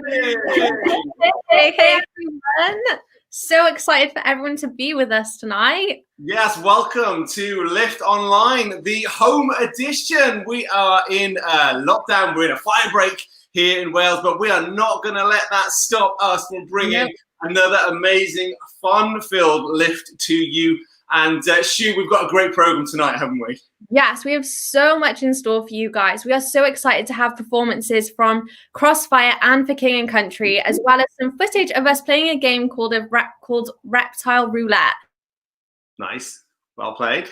Hey, everyone. So excited for everyone to be with us tonight. Yes, welcome to Lift Online, the home edition. We are in lockdown. We're in a fire break here in Wales, but we are not going to let that stop us from bringing another amazing, fun-filled lift to you. And Shu, we've got a great program tonight, haven't we? Yes, we have so much in store for you guys. We are so excited to have performances from Crossfire and for King and Country, as well as some footage of us playing a game called Reptile Roulette. Nice. Well played.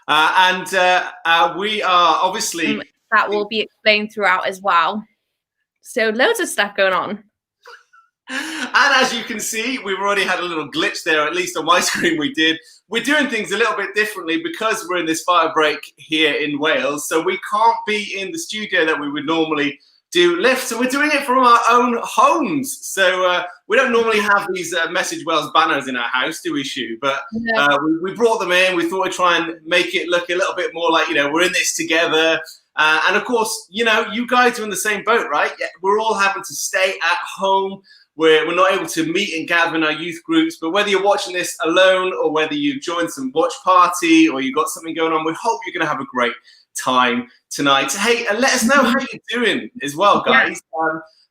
And we are obviously... that will be explained throughout as well. So loads of stuff going on. And as you can see, we've already had a little glitch there, at least on my screen we did. We're doing things a little bit differently because we're in this fire break here in Wales. So we can't be in the studio that we would normally do lift. So we're doing it from our own homes. So we don't normally have these Message Wales banners in our house, do we, Shu? But we brought them in. We thought we'd try and make it look a little bit more like, we're in this together. And of course, you guys are in the same boat, right? Yeah, we're all having to stay at home. We're not able to meet and gather in our youth groups, but whether you're watching this alone or whether you joined some watch party or you got something going on, we hope you're going to have a great time tonight. Hey, let us know how you're doing as well, guys.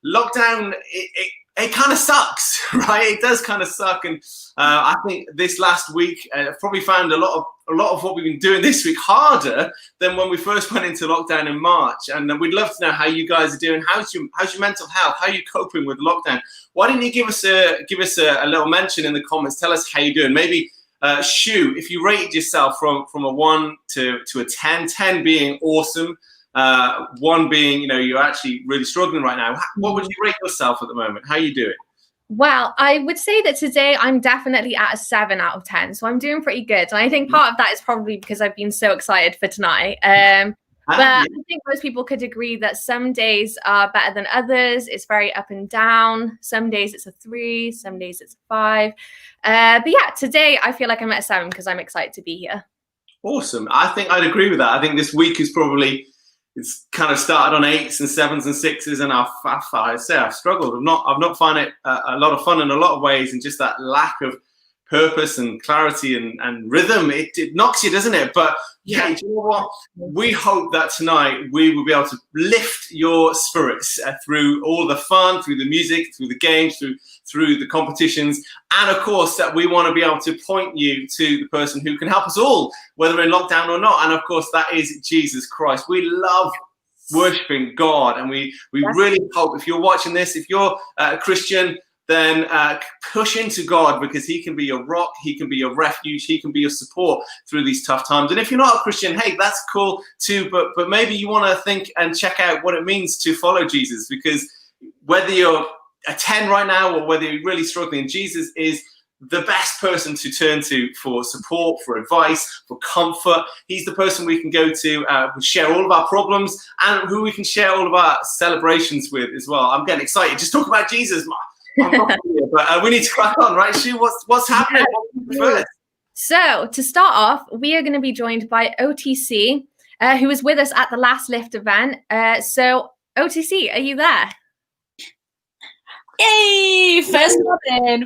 Lockdown, it kind of sucks, right? It does kind of suck, and I think this last week probably found a lot of what we've been doing this week harder than when we first went into lockdown in March. And we'd love to know how you guys are doing. How's your mental health? How are you coping with lockdown? Why don't you give us a little mention in the comments? Tell us how you're doing. Maybe Shu, if you rated yourself from a 1 to a 10, 10 being awesome. 1 being, you're actually really struggling right now. What would you rate yourself at the moment? How are you doing? Well, I would say that today I'm definitely at a 7 out of 10. So I'm doing pretty good. And I think part of that is probably because I've been so excited for tonight. But I think most people could agree that some days are better than others. It's very up and down. Some days it's a 3, some days it's a 5. But yeah, today I feel like I'm at a 7 because I'm excited to be here. Awesome. I think I'd agree with that. I think this week is probably... It's kind of started on 8s and 7s and 6s, and I've struggled. I've not found it a lot of fun in a lot of ways, and just that lack of purpose and clarity and rhythm, it knocks you, doesn't it? But yeah, do you know what? We hope that tonight we will be able to lift your spirits through all the fun, through the music, through the games, through the competitions, and of course that we want to be able to point you to the person who can help us all, whether we're in lockdown or not. And of course that is Jesus Christ. We love worshiping God, and we really hope if you're watching this, if you're a Christian, then push into God, because he can be your rock, he can be your refuge, he can be your support through these tough times. And if you're not a Christian, hey, that's cool too, but maybe you want to think and check out what it means to follow Jesus, because whether you're a 10 right now or whether you're really struggling, Jesus is the best person to turn to for support, for advice, for comfort. He's the person we can go to, share all of our problems, and who we can share all of our celebrations with as well. I'm getting excited. Just talk about Jesus. But we need to crack on, right, Shu? What's happening? First? So to start off, we are going to be joined by OTC, who was with us at the last lift event. So OTC, are you there? Yay! First one in.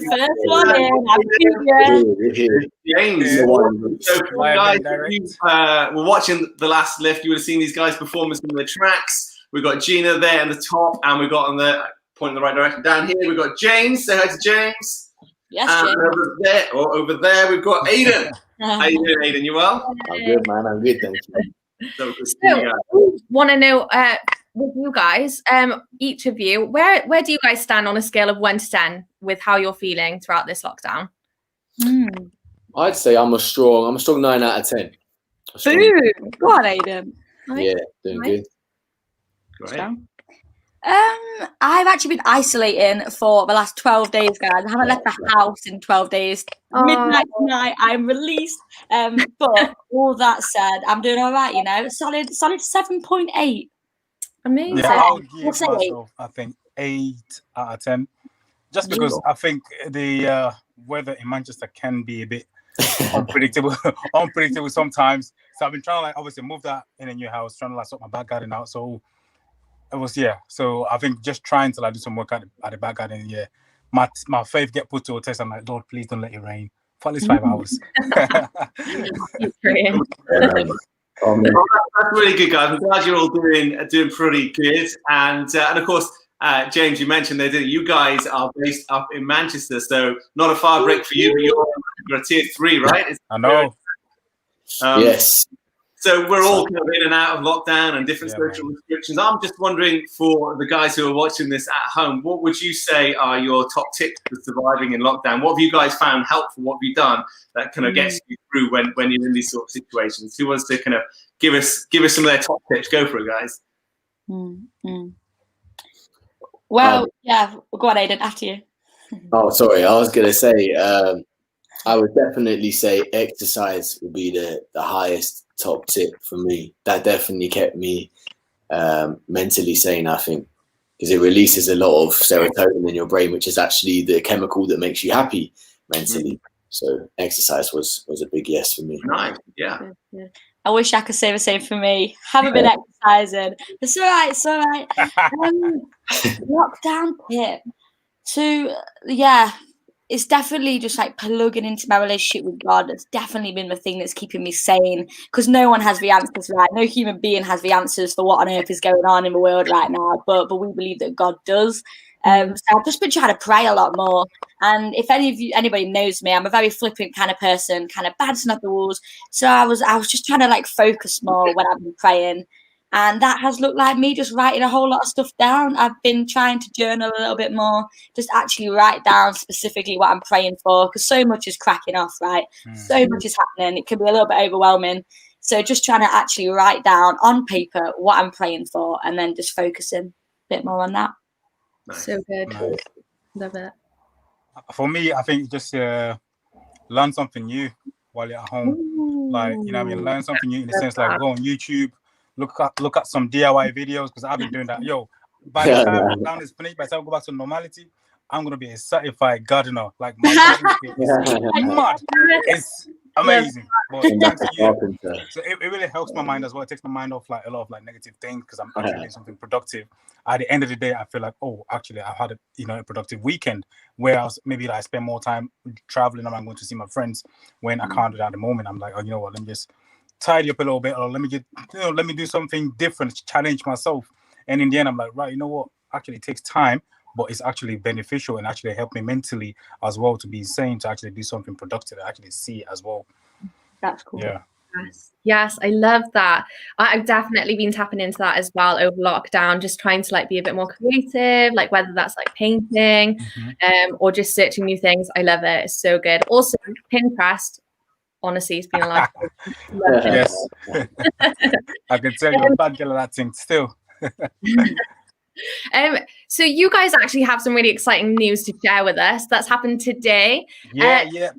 James. So guys, we're watching the last lift. You would have seen these guys perform some of the tracks. We've got Gina there in the top, and we've got on the point in the right direction. Down here, we've got James. Say hi to James. Yes, James. Over there, we've got Aiden. How you doing, Aiden? You well? I'm good, man. I'm good, thank you. So we want to know with you guys, each of you, where do you guys stand on a scale of 1 to 10 with how you're feeling throughout this lockdown? I'd say I'm a strong 9 out of 10. Boom! Go on, Aiden. Yeah, doing good. Great. I've actually been isolating for the last 12 days, guys. I haven't left the house in 12 days. Midnight tonight, I'm released. But all that said, I'm doing all right, solid 7.8. Amazing. Yeah, I'll give myself, I think, 8 out of 10. Just because I think the weather in Manchester can be a bit unpredictable sometimes. So I've been trying to obviously move that in a new house, trying to sort my back garden out. So was, yeah. So I think just trying to like do some work at the back garden. Yeah, my faith get put to a test. I'm like, Lord, please don't let it rain for at least 5 hours. That's really good, guys. I'm glad you're all doing pretty good. And of course, James, you mentioned that you guys are based up in Manchester, so not a far break for you, but you're a tier 3, right? I know. Yes. So we're all kind of in and out of lockdown and different social restrictions. I'm just wondering, for the guys who are watching this at home, what would you say are your top tips for surviving in lockdown? What have you guys found helpful? What have you done that kind of gets you through when you're in these sort of situations? Who wants to kind of give us some of their top tips? Go for it, guys. Well, go on, Aidan, after you. Oh, sorry. I was going to say, I would definitely say exercise would be the highest top tip for me. That definitely kept me mentally sane, I think, because it releases a lot of serotonin in your brain, which is actually the chemical that makes you happy mentally. So exercise was a big yes for me. Nice, yeah. I wish I could say the same for me. Haven't been exercising. It's all right. Lockdown tip it's definitely just like plugging into my relationship with God. It's definitely been the thing that's keeping me sane, because no one has the answers, right? No human being has the answers for what on earth is going on in the world right now, but we believe that God does. So I've just been trying to pray a lot more. And if anybody knows me, I'm a very flippant kind of person, kind of bouncing off the walls. So I was just trying to like focus more when I've been praying. And that has looked like me just writing a whole lot of stuff down. I've been trying to journal a little bit more, just actually write down specifically what I'm praying for, because so much is cracking off, right? So much is happening. It can be a little bit overwhelming. So just trying to actually write down on paper what I'm praying for, and then just focusing a bit more on that. Nice. So good. Nice. Love it. For me, I think just learn something new while you're at home. Like, you know what I mean? Learn something new in the sense like go on YouTube, look at some DIY videos, because I've been doing that. By the time lockdown is finished, by the time I go back to normality, I'm gonna be a certified gardener. Like my garden is mad. It's amazing. But thanks to you. So it really helps my mind as well. It takes my mind off like a lot of like negative things, because I'm actually doing something productive. At the end of the day, I feel like, oh, actually, I've had a productive weekend, where I spend more time traveling, and I'm going to see my friends when I can't do that at the moment. I'm like, oh, you know what? Let me just tidy up a little bit, or let me do something different, challenge myself. And in the end, I'm like, right, you know what? Actually, it takes time, but it's actually beneficial and actually helped me mentally as well to be sane, to actually do something productive, and actually see it as well. That's cool. Yeah. Yes, I love that. I've definitely been tapping into that as well over lockdown, just trying to like be a bit more creative, like whether that's like painting, or just searching new things. I love it. It's so good. Also, Pinterest, honestly, it's been a life. Yes. I can tell you're a bad girl at that thing still. So you guys actually have some really exciting news to share with us that's happened today. Yep.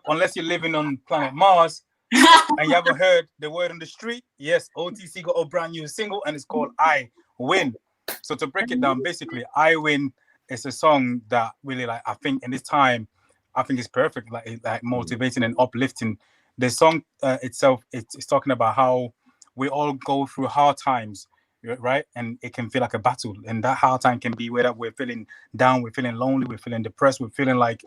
Unless you're living on planet Mars and you haven't heard the word on the street, yes, OTC got a brand new single, and it's called I Win. So to break it down, basically, I Win is a song that really, like, I think in this time, I think it's perfect, like motivating and uplifting. The song itself, it's talking about how we all go through hard times, right? And it can feel like a battle, and that hard time can be whether we're feeling down, we're feeling lonely, we're feeling depressed, we're feeling like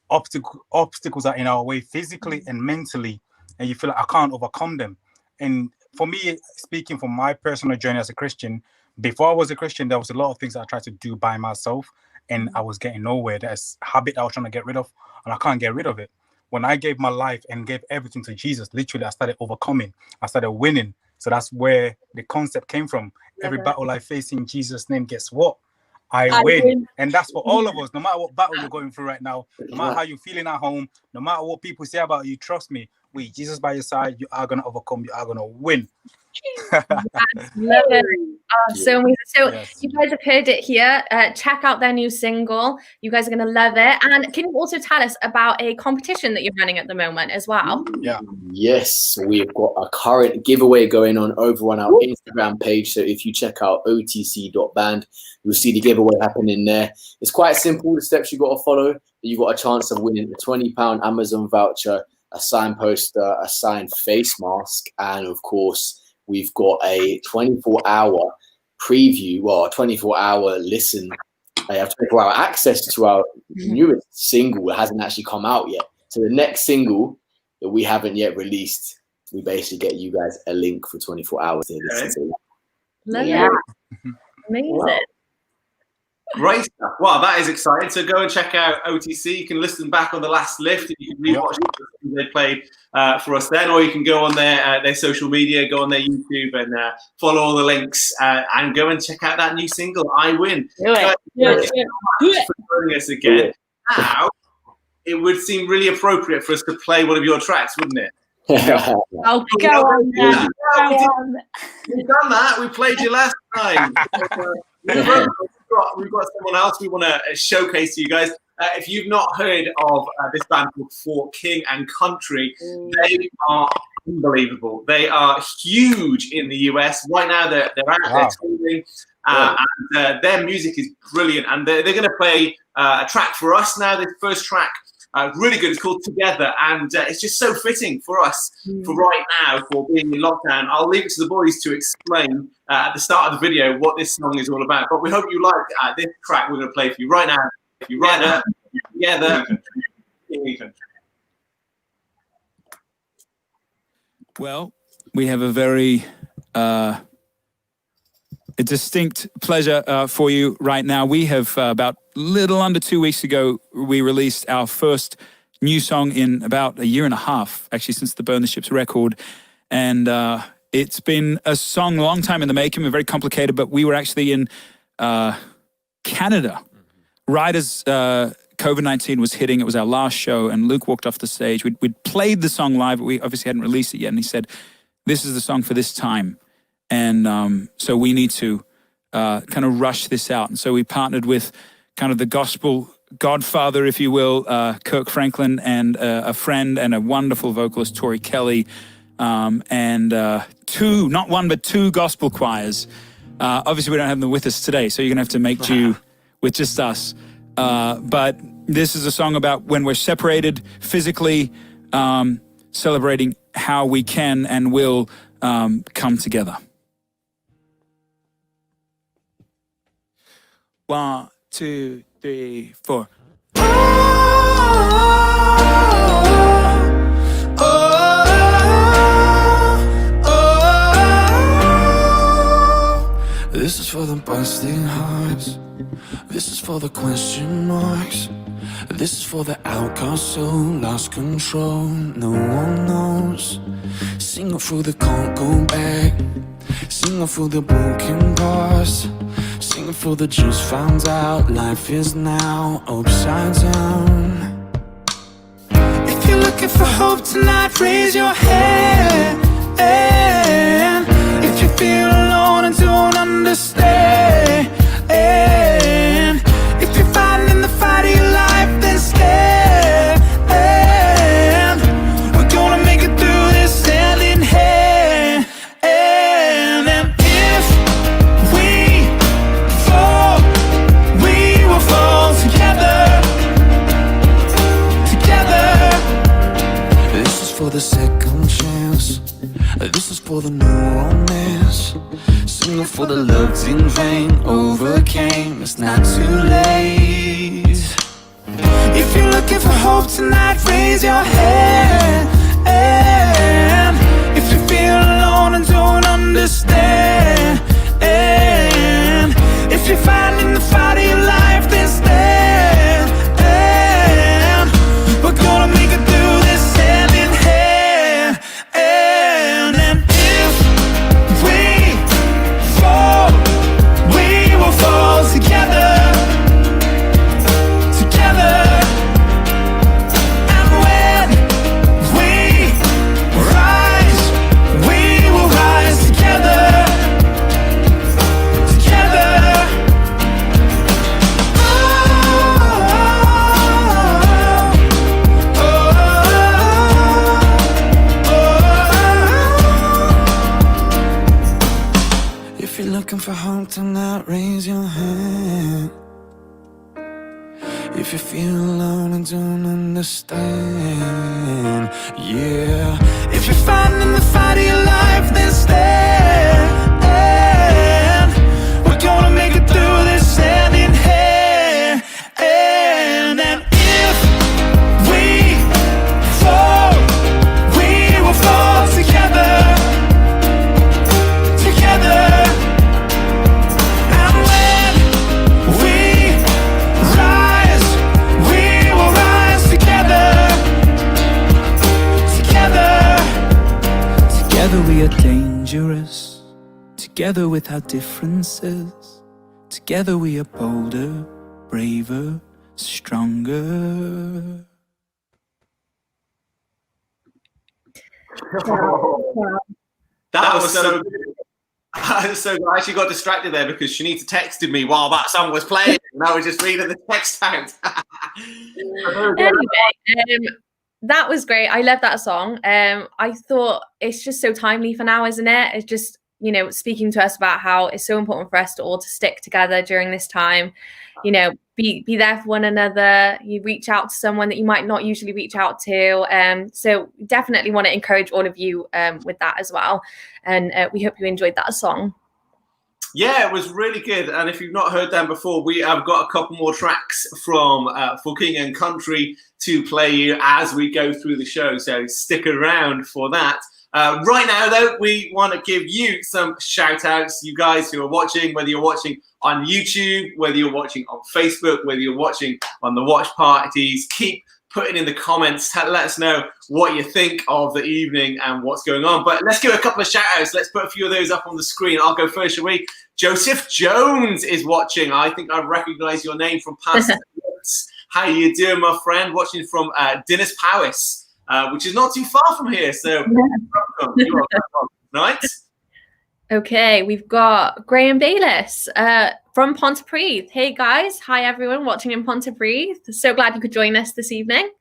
obstacles are in our way physically and mentally, and you feel like I can't overcome them. And for me, speaking from my personal journey as a Christian, before I was a Christian, there was a lot of things that I tried to do by myself, and I was getting nowhere. There's a habit I was trying to get rid of, and I can't get rid of it. When I gave my life and gave everything to Jesus, literally, I started overcoming. I started winning. So that's where the concept came from. Every battle I face in Jesus' name, guess what? I win. And that's for all of us. No matter what battle you're going through right now, no matter how you're feeling at home, no matter what people say about you, trust me, with Jesus by your side, you are going to overcome. You are going to win. Love it. Oh, so amazing. So you guys have heard it here. Check out their new single. You guys are going to love it. And can you also tell us about a competition that you're running at the moment as well? Yeah. Yes, we've got a current giveaway going on over on our Instagram page. So if you check out otc.band, you'll see the giveaway happening there. It's quite simple. The steps you got to follow. You got a chance of winning a £20 Amazon voucher, a signed poster, a signed face mask, and of course, we've got a 24-hour preview, well, a 24-hour listen. They have 24-hour access to our newest single. It hasn't actually come out yet. So the next single that we haven't yet released, we basically get you guys a link for 24 hours to listen to. Love it. Amazing. Wow. Great stuff. Wow, that is exciting. So go and check out OTC. You can listen back on the last lift, and you can rewatch the they played for us then, or you can go on their social media, go on their YouTube, and follow all the links, and go and check out that new single, I Win. Do it. For joining us again. Now, it would seem really appropriate for us to play one of your tracks, wouldn't it? Oh, go on. We've done that. We played you last time. We've got someone else we want to showcase to you guys. If you've not heard of this band called For King and Country, they are unbelievable. They are huge in the US. Right now, they're out there touring, and their music is brilliant. And they're going to play a track for us now, this first track. Really good. It's called Together, and it's just so fitting for us for right now, for being in lockdown. I'll leave it to the boys to explain at the start of the video what this song is all about. But we hope you like this track we're going to play for you right now. If you right now, Together. Well, we have a very a distinct pleasure for you right now. We have about little under 2 weeks ago, we released our first new song in about a year and a half, actually, since the Burn the Ships record. And it's been a song a long time in the making, very complicated, but we were actually in Canada right as COVID-19 was hitting. It was our last show, and Luke walked off the stage. We'd played the song live, but we obviously hadn't released it yet. And he said, this is the song for this time. And so we need to kind of rush this out. And so we partnered with kind of the gospel godfather, if you will, Kirk Franklin, and a friend and a wonderful vocalist, Tori Kelly, and two, not one, but two gospel choirs. Obviously, we don't have them with us today, so you're going to have to make do with just us. But this is a song about when we're separated physically, celebrating how we can and will come together. 1, 2, 3, 4. This is for the busting hearts. This is for the question marks. This is for the outcast soul, lost control, no one knows. Singing through the can't go back. Singing through the broken parts. Singing for the just found out life is now upside down. If you're looking for hope tonight, raise your hand. If you feel alone and don't understand, if you're fighting in the fight of your life, then stand. We're gonna make it through this hand in hand. And if we fall, we will fall together. Together. This is for the second chance. This is for the new romance. Singing for the loves in vain overcame. It's not too late. If you're looking for hope tonight, raise your hand. If you feel alone and don't understand, if you're fighting in the fight of your life, then stand. We're gonna make it through this hand in hand. And if we fall, we will fall together. Together. And when we rise, we will rise together. Together. If you're looking for hope tonight, raise your hand. If you feel alone and don't understand, yeah. If you're fighting in the fight of your life, then stand. Together with our differences, together we are bolder, braver, stronger. That was so good. So I actually got distracted there because Shanita texted me while that song was playing, and I was just reading the text out. Anyway, that was great. I love that song. I thought it's just so timely for now, isn't it? It's just, you know, speaking to us about how it's so important for us to all to stick together during this time. You know, be there for one another. You reach out to someone that you might not usually reach out to. So definitely want to encourage all of you with that as well. And we hope you enjoyed that song. Yeah, it was really good. And if you've not heard them before, we have got a couple more tracks from For King and Country to play you as we go through the show. So stick around for that. Right now, though, we want to give you some shout outs, you guys who are watching, whether you're watching on YouTube, whether you're watching on Facebook, whether you're watching on the watch parties. Keep putting in the comments, let us know what you think of the evening and what's going on. But let's give a couple of shout outs. Let's put a few of those up on the screen. I'll go first, shall we? Joseph Jones is watching. I think I recognize your name from past clips. How you doing, my friend? Watching from Dinas Powys, which is not too far from here. So welcome. You are welcome. Nice. Okay, we've got Graham Bayliss from Pontypridd. Hey guys, hi everyone watching in Pontypridd. So glad you could join us this evening.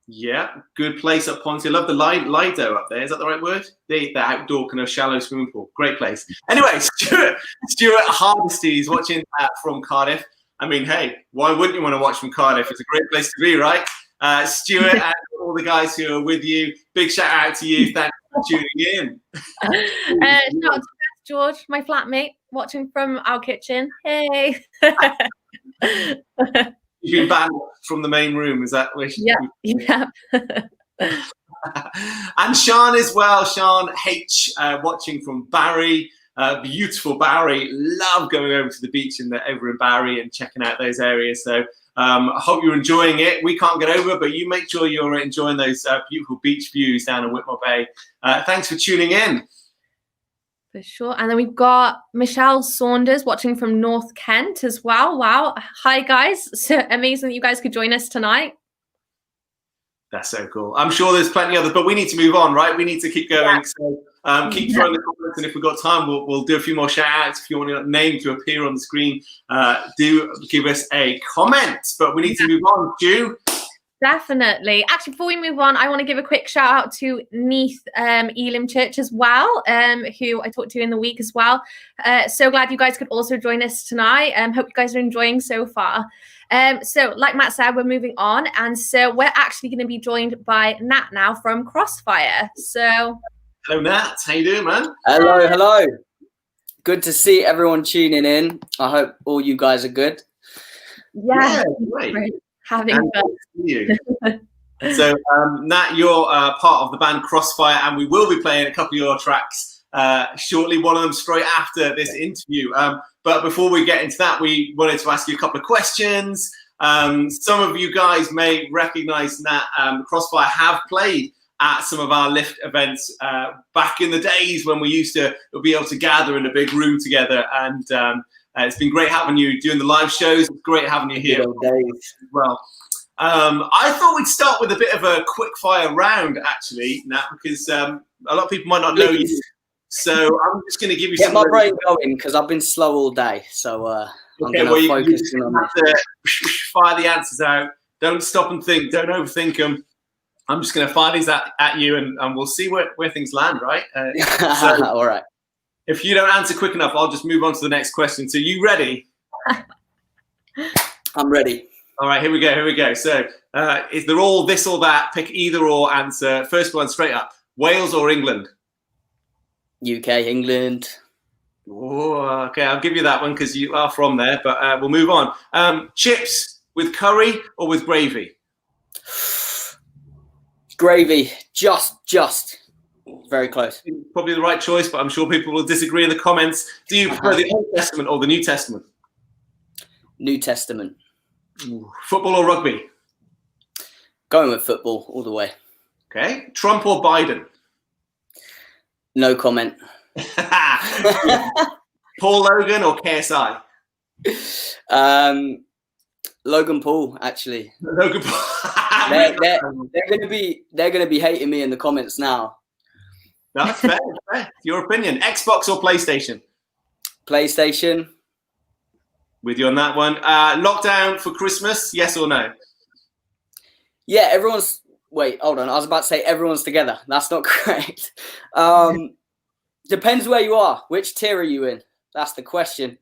Yeah, good place up Ponty. I love the Lido up there. Is that the right word? The outdoor kind of shallow swimming pool. Great place. Anyway, Stuart Hardesty is watching from Cardiff. I mean, hey, why wouldn't you want to watch from Cardiff? It's a great place to be, right? Stuart and all the guys who are with you, big shout out to you. Thanks for tuning in. Shout out to George, my flatmate, watching from our kitchen. Hey. You've been banned from the main room, is that where? Yeah. And Sean as well, Sean H, watching from Barry. Beautiful Barry. Love going over to the beach over in Barry and checking out those areas. So I hope you're enjoying it. We can't get over, but you make sure you're enjoying those beautiful beach views down in Whitmore Bay. Thanks for tuning in. For sure. And then we've got Michelle Saunders watching from North Kent as well. Wow. Hi, guys. So amazing that you guys could join us tonight. That's so cool. I'm sure there's plenty others, but we need to move on, right? We need to keep going. Yeah. So keep throwing the comments, and if we've got time, we'll do a few more shout outs. If you want your name to appear on the screen, do give us a comment. But we need to move on. Stu? Definitely. Actually, before we move on, I want to give a quick shout out to Neath Elim Church as well, who I talked to in the week as well. So glad you guys could also join us tonight. Hope you guys are enjoying so far. So like Matt said, we're moving on. And so we're actually going to be joined by Nat now from Crossfire. So hello, Nat. How you doing, man? Hello. Good to see everyone tuning in. I hope all you guys are good. Yeah, great. Having fun. So, Nat, you're part of the band Crossfire, and we will be playing a couple of your tracks shortly, one of them straight after this interview. But before we get into that, we wanted to ask you a couple of questions. Some of you guys may recognize Nat. Crossfire have played at some of our lift events back in the days when we used to be able to gather in a big room together, and it's been great having you doing the live shows. It's great having you here as well. I thought we'd start with a bit of a quick fire round, actually, Nat, because a lot of people might not know you. So I'm just going to give you some. Get my brain going because I've been slow all day. So I'm going to focus on it. Fire the answers out. Don't stop and think. Don't overthink them. I'm just going to fire these at you, and we'll see where things land, right? So, all right. If you don't answer quick enough, I'll just move on to the next question. So you ready? I'm ready. All right, here we go. So is there all this or that? Pick either or answer. First one, straight up. Wales or England? UK, England. Oh, okay, I'll give you that one because you are from there, but we'll move on. Chips with curry or with gravy? Gravy, just. Very close. Probably the right choice, but I'm sure people will disagree in the comments. Do you prefer the Old Testament or the New Testament? New Testament. Ooh. Football or rugby? Going with football all the way. Okay. Trump or Biden? No comment. Paul Logan or KSI? Logan Paul, actually. Logan Paul. They're gonna be hating me in the comments now. That's fair. Fair. Your opinion. Xbox or PlayStation? PlayStation. With you on that one. Lockdown for Christmas, yes or no? Yeah, everyone's. Wait, hold on. I was about to say everyone's together. That's not correct. Depends where you are. Which tier are you in? That's the question.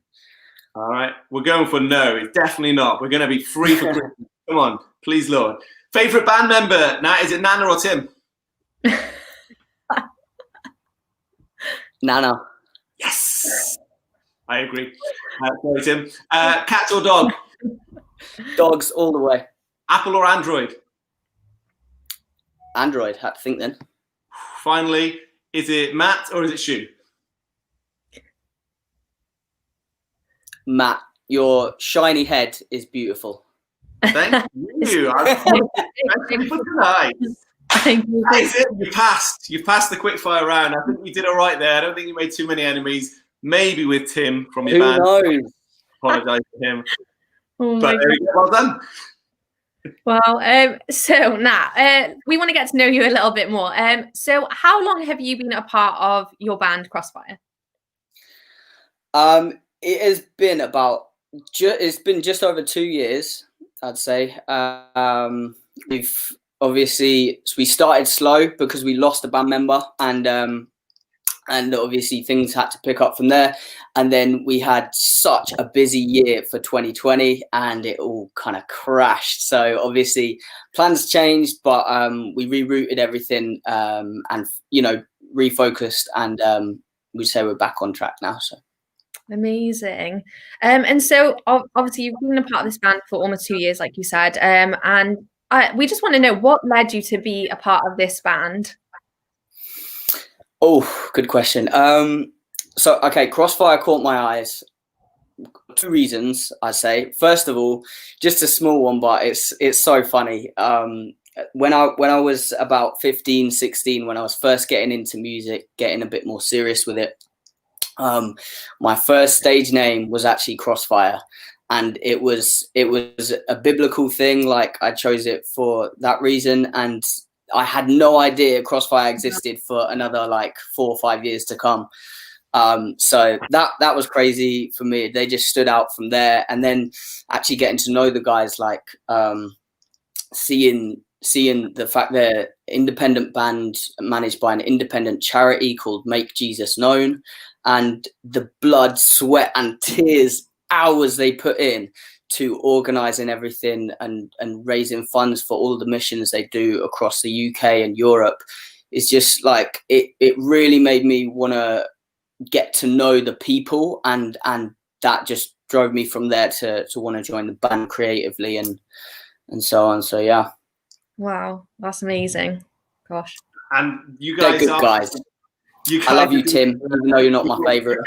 All right. We're going for no. It's definitely not. We're going to be free for Christmas. Come on. Please, Lord. Favorite band member? Now, is it Nana or Tim? Nana. Yes. I agree. Sorry, Tim. Cat or dog? Dogs all the way. Apple or Android? Android. Had to think then. Finally, is it Matt or is it Shu? Matt, your shiny head is beautiful. Thank you. Thank you for tonight. Thank you. That is it. You passed. You passed the quickfire round. I think you did all right there. I don't think you made too many enemies. Maybe with Tim from your band. Who knows? Apologise to him. Oh But there you go. Well done. Well, so Nat, we want to get to know you a little bit more. So how long have you been a part of your band Crossfire? It has been it's been just over 2 years, I'd say. We started slow because we lost a band member, and obviously things had to pick up from there. And then we had such a busy year for 2020 and it all kind of crashed. So obviously plans changed, but we rerouted everything and, refocused, and we say we're back on track now. So amazing. And so obviously you've been a part of this band for almost 2 years, like you said. And we just want to know what led you to be a part of this band. Oh, good question. Crossfire caught my eyes. 2 reasons, I say. First of all, just a small one, but it's so funny. When I was about 15, 16, when I was first getting into music, getting a bit more serious with it, my first stage name was actually Crossfire, and it was a biblical thing. Like, I chose it for that reason, and I had no idea Crossfire existed for another like 4 or 5 years to come. So that was crazy for me. They just stood out from there. And then actually getting to know the guys, like seeing the fact they're independent band managed by an independent charity called Make Jesus Known, and the blood, sweat and tears, hours they put in to organising everything and raising funds for all the missions they do across the UK and Europe. Is just like it really made me want to get to know the people, and that just drove me from there to want to join the band creatively and so on. So yeah. Wow, that's amazing. Gosh. And you guys They're good guys. I love you, Tim, even though you're not my favourite.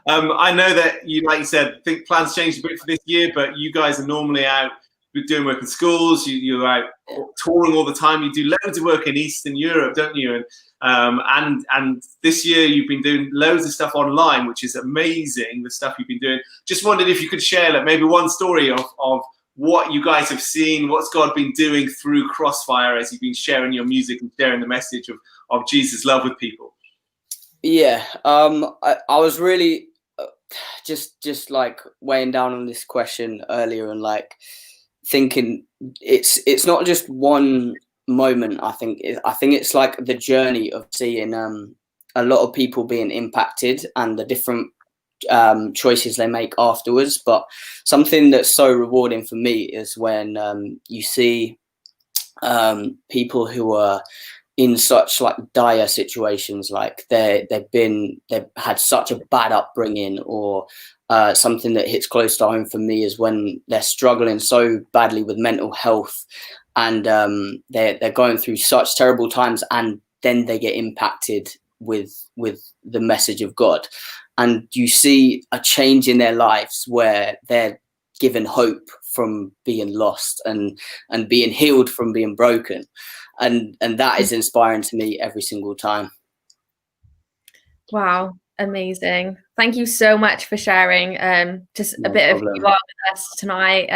I know that you, like you said, think plans changed a bit for this year, but you guys are normally out doing work in schools. You're out touring all the time. You do loads of work in Eastern Europe, don't you? And this year you've been doing loads of stuff online, which is amazing. The stuff you've been doing. Just wondered if you could share like maybe one story of what you guys have seen, what's God been doing through Crossfire as you've been sharing your music and sharing the message of Jesus' love with people. Yeah, I was really just like weighing down on this question earlier and like thinking it's not just one moment. I think it's like the journey of seeing a lot of people being impacted and the different choices they make afterwards. But something that's so rewarding for me is when you see people who are in such like dire situations, like they've had such a bad upbringing, or something that hits close to home for me is when they're struggling so badly with mental health, and they're going through such terrible times, and then they get impacted with the message of God, and you see a change in their lives where they're given hope from being lost and being healed from being broken. And that is inspiring to me every single time. Wow, amazing. Thank you so much for sharing just a No bit of problem. who you are with us tonight.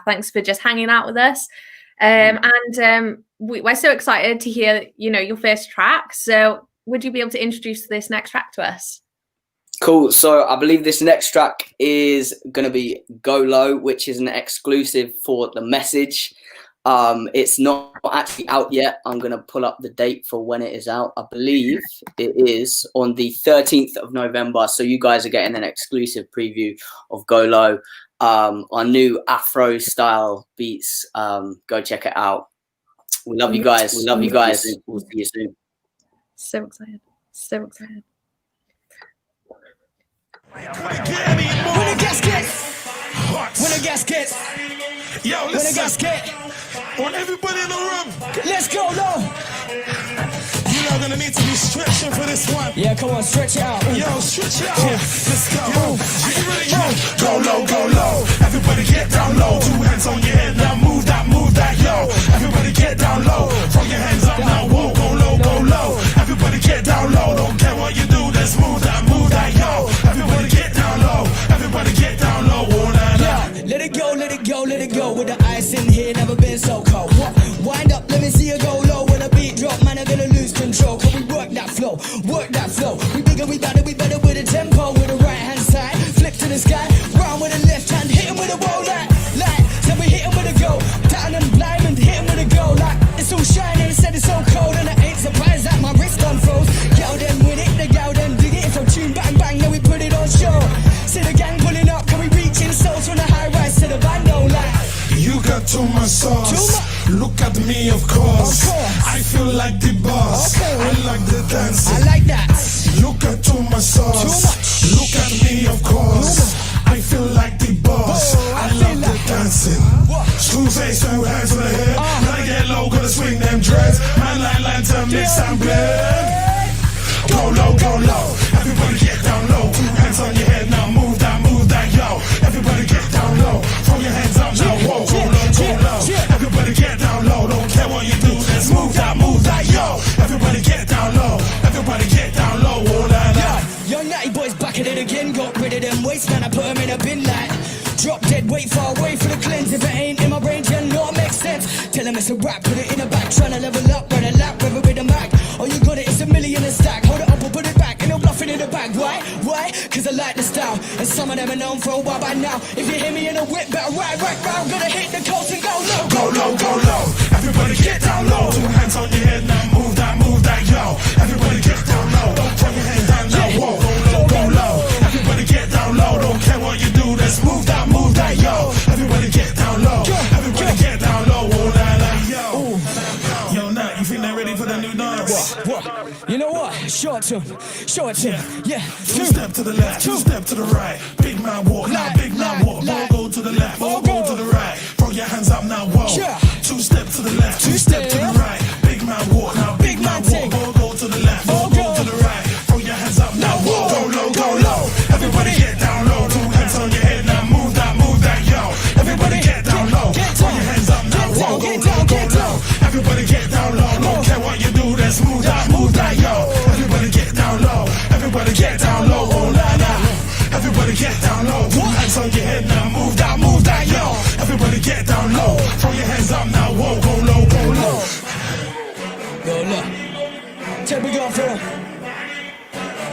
Thanks for just hanging out with us. We're so excited to hear, your first track. So would you be able to introduce this next track to us? Cool. So I believe this next track is going to be Go Low, which is an exclusive for The Message. It's not actually out yet. I'm going to pull up the date for when it is out. I believe it is on the 13th of November. So you guys are getting an exclusive preview of Go Low, our new Afro style beats. Go check it out. We love you guys. We love you guys. We'll see you soon. So excited. So excited. When a gasket, yo, when a gasket, want everybody in the room, let's go low. You're not gonna need to be stretching for this one. Yeah, come on, stretch it out. Yo, stretch it out. Let's go. Go low, go low. Everybody get down low. 2 hands on your head, now move that, yo. Everybody get down low. Throw your hands up now, whoa, go low, go low. Everybody get down low. Don't care what you do, let's move that, yo. Everybody get down low. Everybody get down low. Yeah, let it go, let it go, let it go. With the ice in here, never been so cold. Wind up, let me see you go low. When a beat drop, man, I'm gonna lose control. Can we work that flow? Work that flow. We bigger, we better with a tempo. With the right hand side, flip to the sky. Round with the left hand, hit him with a roll like. Then we hit him with a go. Down and blind and hit him with a go like. It's all shining, said it's so cold. And I ain't surprised that my wrist unfroze. Gal them with it, the gal them dig it. If I tune bang bang, then we put it on show. See the gang pulling up, can we reach in souls from the high rise to the bando like. You got too much sauce. Look at me, of course. I feel like the boss. I like the dancing. I like that. You got too much sauce. Look at me, of course. I feel like the boss. I love the dancing. Screws ace, two hands on the head. When I get low, gonna swing them dreads. Man like lantern, mix and blend. Go low, go low. Everybody get down low. 2 hands on your head, now move that, yo. Everybody get down low. Throw your hands up now, whoa, go low. Everybody get down low. Don't care what you do, let's move that, yo. Everybody get down low. Everybody get down low. Oh, la, la. Young natty boys back at it again. Got rid of them waste, man, I put them in a bin like. Drop dead, wait far away for the cleanse. If it ain't in my brain, then no, it makes sense. Tell them it's a rap, put it in a bag. Tryna level up, run a lap, river with a mag. Oh, you got it, it's a million a stack. Hold it up or put it back, and no bluffing in the bag. Why? Cause I like the style. And some of them are known for a while by now. If you hear me in a whip, better ride round. Gonna hit the coast and go low. Go low, go low. Everybody get down low. 2 hands on your head, now move that, yo. Everybody get down low. Don't throw your hands down now, whoa. Go low. Everybody get down low. Don't care what you do, let's move that, yo. Everybody get down low. Everybody get down low. Oh, la, la, yo. Yo, Nat, you think they're ready for the new dance? What? You know what? Show it to him. Yeah. 2 step to the left, 2 step to the right. Big man walk, now big man walk. More go to the left, more go to the right. Throw your hands up now, whoa. 2 step to the left, 2 step to the right. Big man walk, now big man walk. More go to the left, more go to the right. Throw your hands up now, whoa. Go low. Everybody get down low. 2 hands on your head, now move that, yo. Everybody get down low. Throw your hands up now, whoa. Go low. Everybody get down low. Don't care what you do, let's move that, yo. Everybody get down low. Everybody get down low. Oh la la. Everybody get down low. 2 hands on your head now, move that, yo. Everybody get down low. Throw your hands up now, whoa. Go low. Go low. Take me go for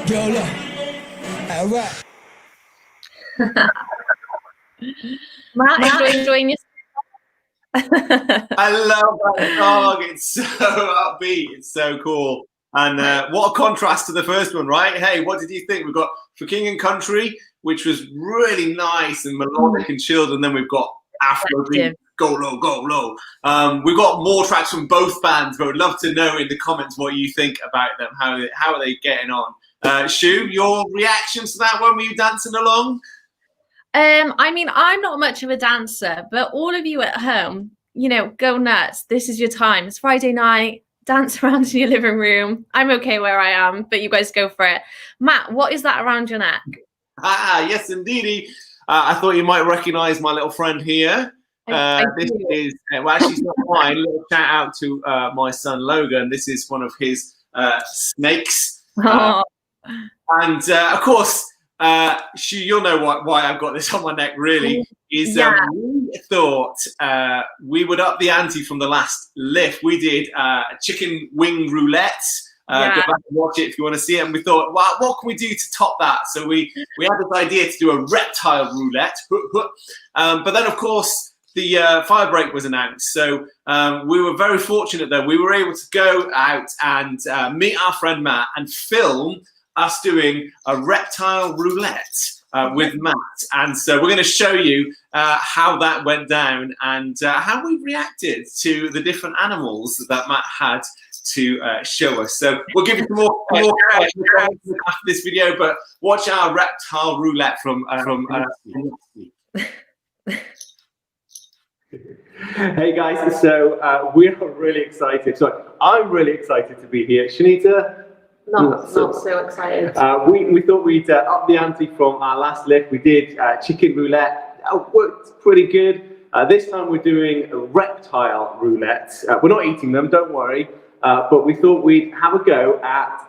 go low. All right. Matt, enjoying your I love that song. It's so upbeat. It's so cool. And what a contrast to the first one, right? Hey, what did you think? We've got For King and Country, which was really nice and melodic and chilled. And then we've got Afrobeat, Go Low. We've got more tracks from both bands, but we'd love to know in the comments what you think about them. How are they getting on? Shu, your reactions to that one? Were you dancing along? I mean, I'm not much of a dancer, but all of you at home, go nuts. This is your time. It's Friday night. Dance around in your living room. I'm okay where I am, but you guys go for it. Matt, what is that around your neck? Yes, indeedy. I thought you might recognize my little friend here. This is, well, actually, it's not mine. A little shout out to my son Logan. This is one of his snakes. And of course, you'll know why I've got this on my neck, really, is we thought we would up the ante from the last lift. We did chicken wing roulette. Go back and watch it if you want to see it. And we thought, well, what can we do to top that? So we had this idea to do a reptile roulette. But then, of course, the fire break was announced. So we were very fortunate that we were able to go out and meet our friend Matt and film us doing a reptile roulette with Matt. And so we're going to show you how that went down and how we reacted to the different animals that Matt had to show us. So we'll give you some more after this video, but watch our reptile roulette from Hey guys, so we're really excited. So I'm really excited to be here. Shanita? Not so excited. We thought we'd up the ante from our last lift. We did chicken roulette. Worked pretty good. This time we're doing a reptile roulette. We're not eating them, don't worry. But we thought we'd have a go at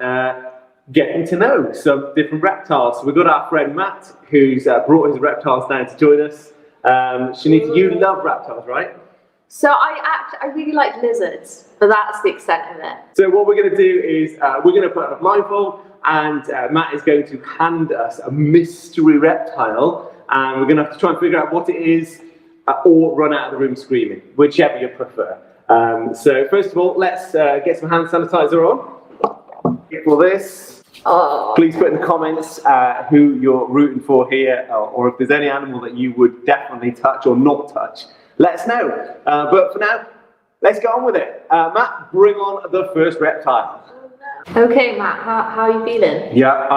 getting to know some different reptiles. So we've got our friend Matt, who's brought his reptiles down to join us. Shanita, you love reptiles, right? So I really like lizards, but that's the extent of it. So what we're going to do is we're going to put on a blindfold, and Matt is going to hand us a mystery reptile, and we're going to have to try and figure out what it is, or run out of the room screaming, whichever you prefer. So first of all, let's get some hand sanitizer on. For this, please put in the comments who you're rooting for here, or if there's any animal that you would definitely touch or not touch. Let us know. But for now, let's get on with it. Matt, bring on the first reptile. Okay, Matt, how are you feeling? Yeah,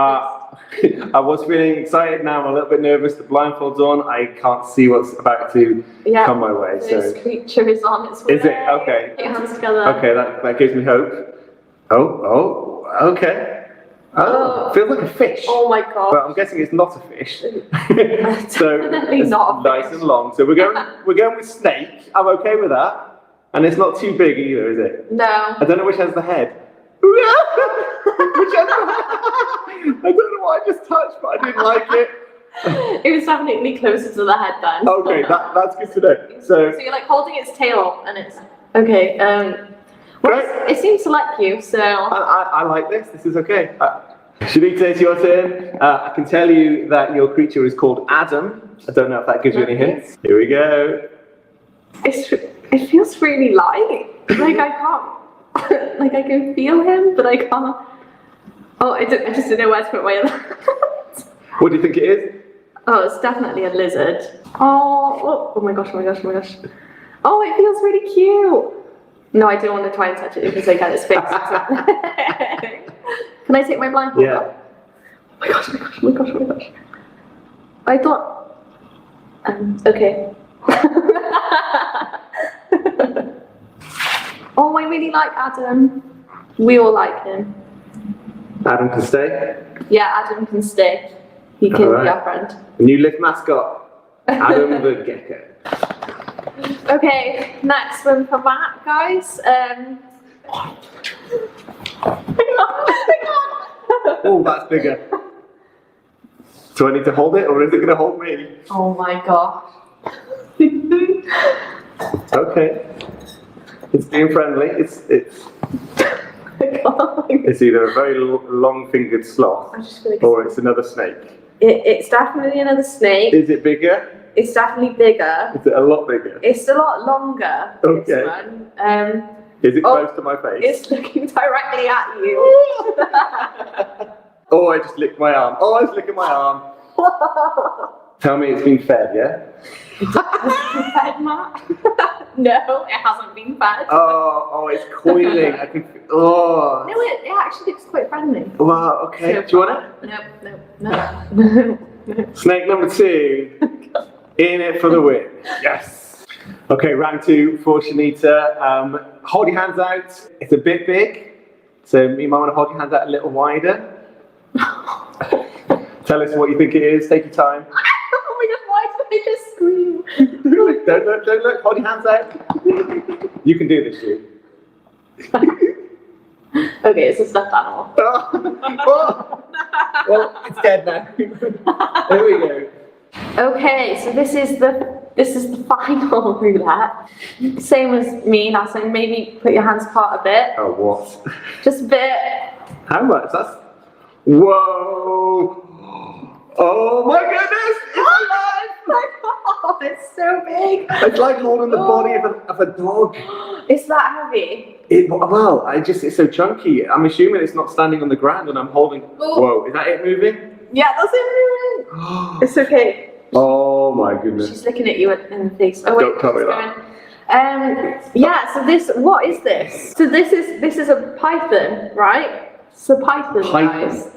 I was feeling excited. Now I'm a little bit nervous. The blindfold's on. I can't see what's about to come my way. This creature is on its way. Is it? Okay. Put your hands together. Okay, that gives me hope. Oh, okay. Oh, feels like a fish. Oh my god. But I'm guessing it's not a fish. So Definitely not a fish. Nice and long. So we're going with snake. I'm okay with that. And it's not too big either, is it? No. I don't know which has the head. Which has the head? I don't know what I just touched, but I didn't like it. It was definitely closer to the head then. Okay, that's good to know. So you're like holding its tail and it's okay. Well, it seems to like you, so I like this. This is okay. Shanita, it's your turn. I can tell you that your creature is called Adam. I don't know if that gives you any hints. Here we go. It feels really light. Like I can't. Like I can feel him, but I can't. Oh, I just didn't know where to put my other. What do you think it is? Oh, it's definitely a lizard. Oh my gosh, oh my gosh, oh my gosh. Oh, it feels really cute. No, I don't want to try and touch it because I got its face. Can I take my blindfold off? Oh my gosh, oh my gosh, oh my gosh, oh my gosh. I thought... okay. Oh, I really like Adam. We all like him. Adam can stay? Yeah, Adam can stay. He can be our friend. New lift mascot, Adam the Gecko. Okay, next one for Matt, guys. Oh, that's bigger. Do I need to hold it, or is it going to hold me? Oh my gosh. Okay. It's being friendly. It's either a very long-fingered sloth, or it's another snake. It's definitely another snake. Is it bigger? It's definitely bigger. Is it a lot bigger? It's a lot longer. Okay. This one. Is it close to my face? It's looking directly at you. Oh, I just licked my arm. Oh, I was licking my arm. Tell me it's been fed, yeah? Fed, Matt? No, it hasn't been fed. Oh, it's coiling. I can. Oh. No, it actually looks quite friendly. Wow. Okay. So do you want it? No. Snake number 2. In it for the win. Yes. Okay, round 2 for Shanita. Hold your hands out. It's a bit big, so you might want to hold your hands out a little wider. Tell us what you think it is. Take your time. Oh my god, why did I just scream? Don't look. Hold your hands out. You can do this, you. Okay, it's a stuffed animal. Oh. Well, it's dead now. There we go. Okay, so this is the final roulette. Same as me last time. Maybe put your hands apart a bit. Oh, what? Just a bit. How much? That's... Whoa! Oh my goodness! It's alive! Oh, it's so big. It's like holding the body of a dog. It's that heavy. Well, it's so chunky. I'm assuming it's not standing on the ground and I'm holding... Whoa, is that it moving? Yeah, that's it moving. It's okay. Oh my goodness. She's looking at you in the face. Oh wait, don't tell me that. Yeah, so what is this? So this is a python, right? It's a python, guys.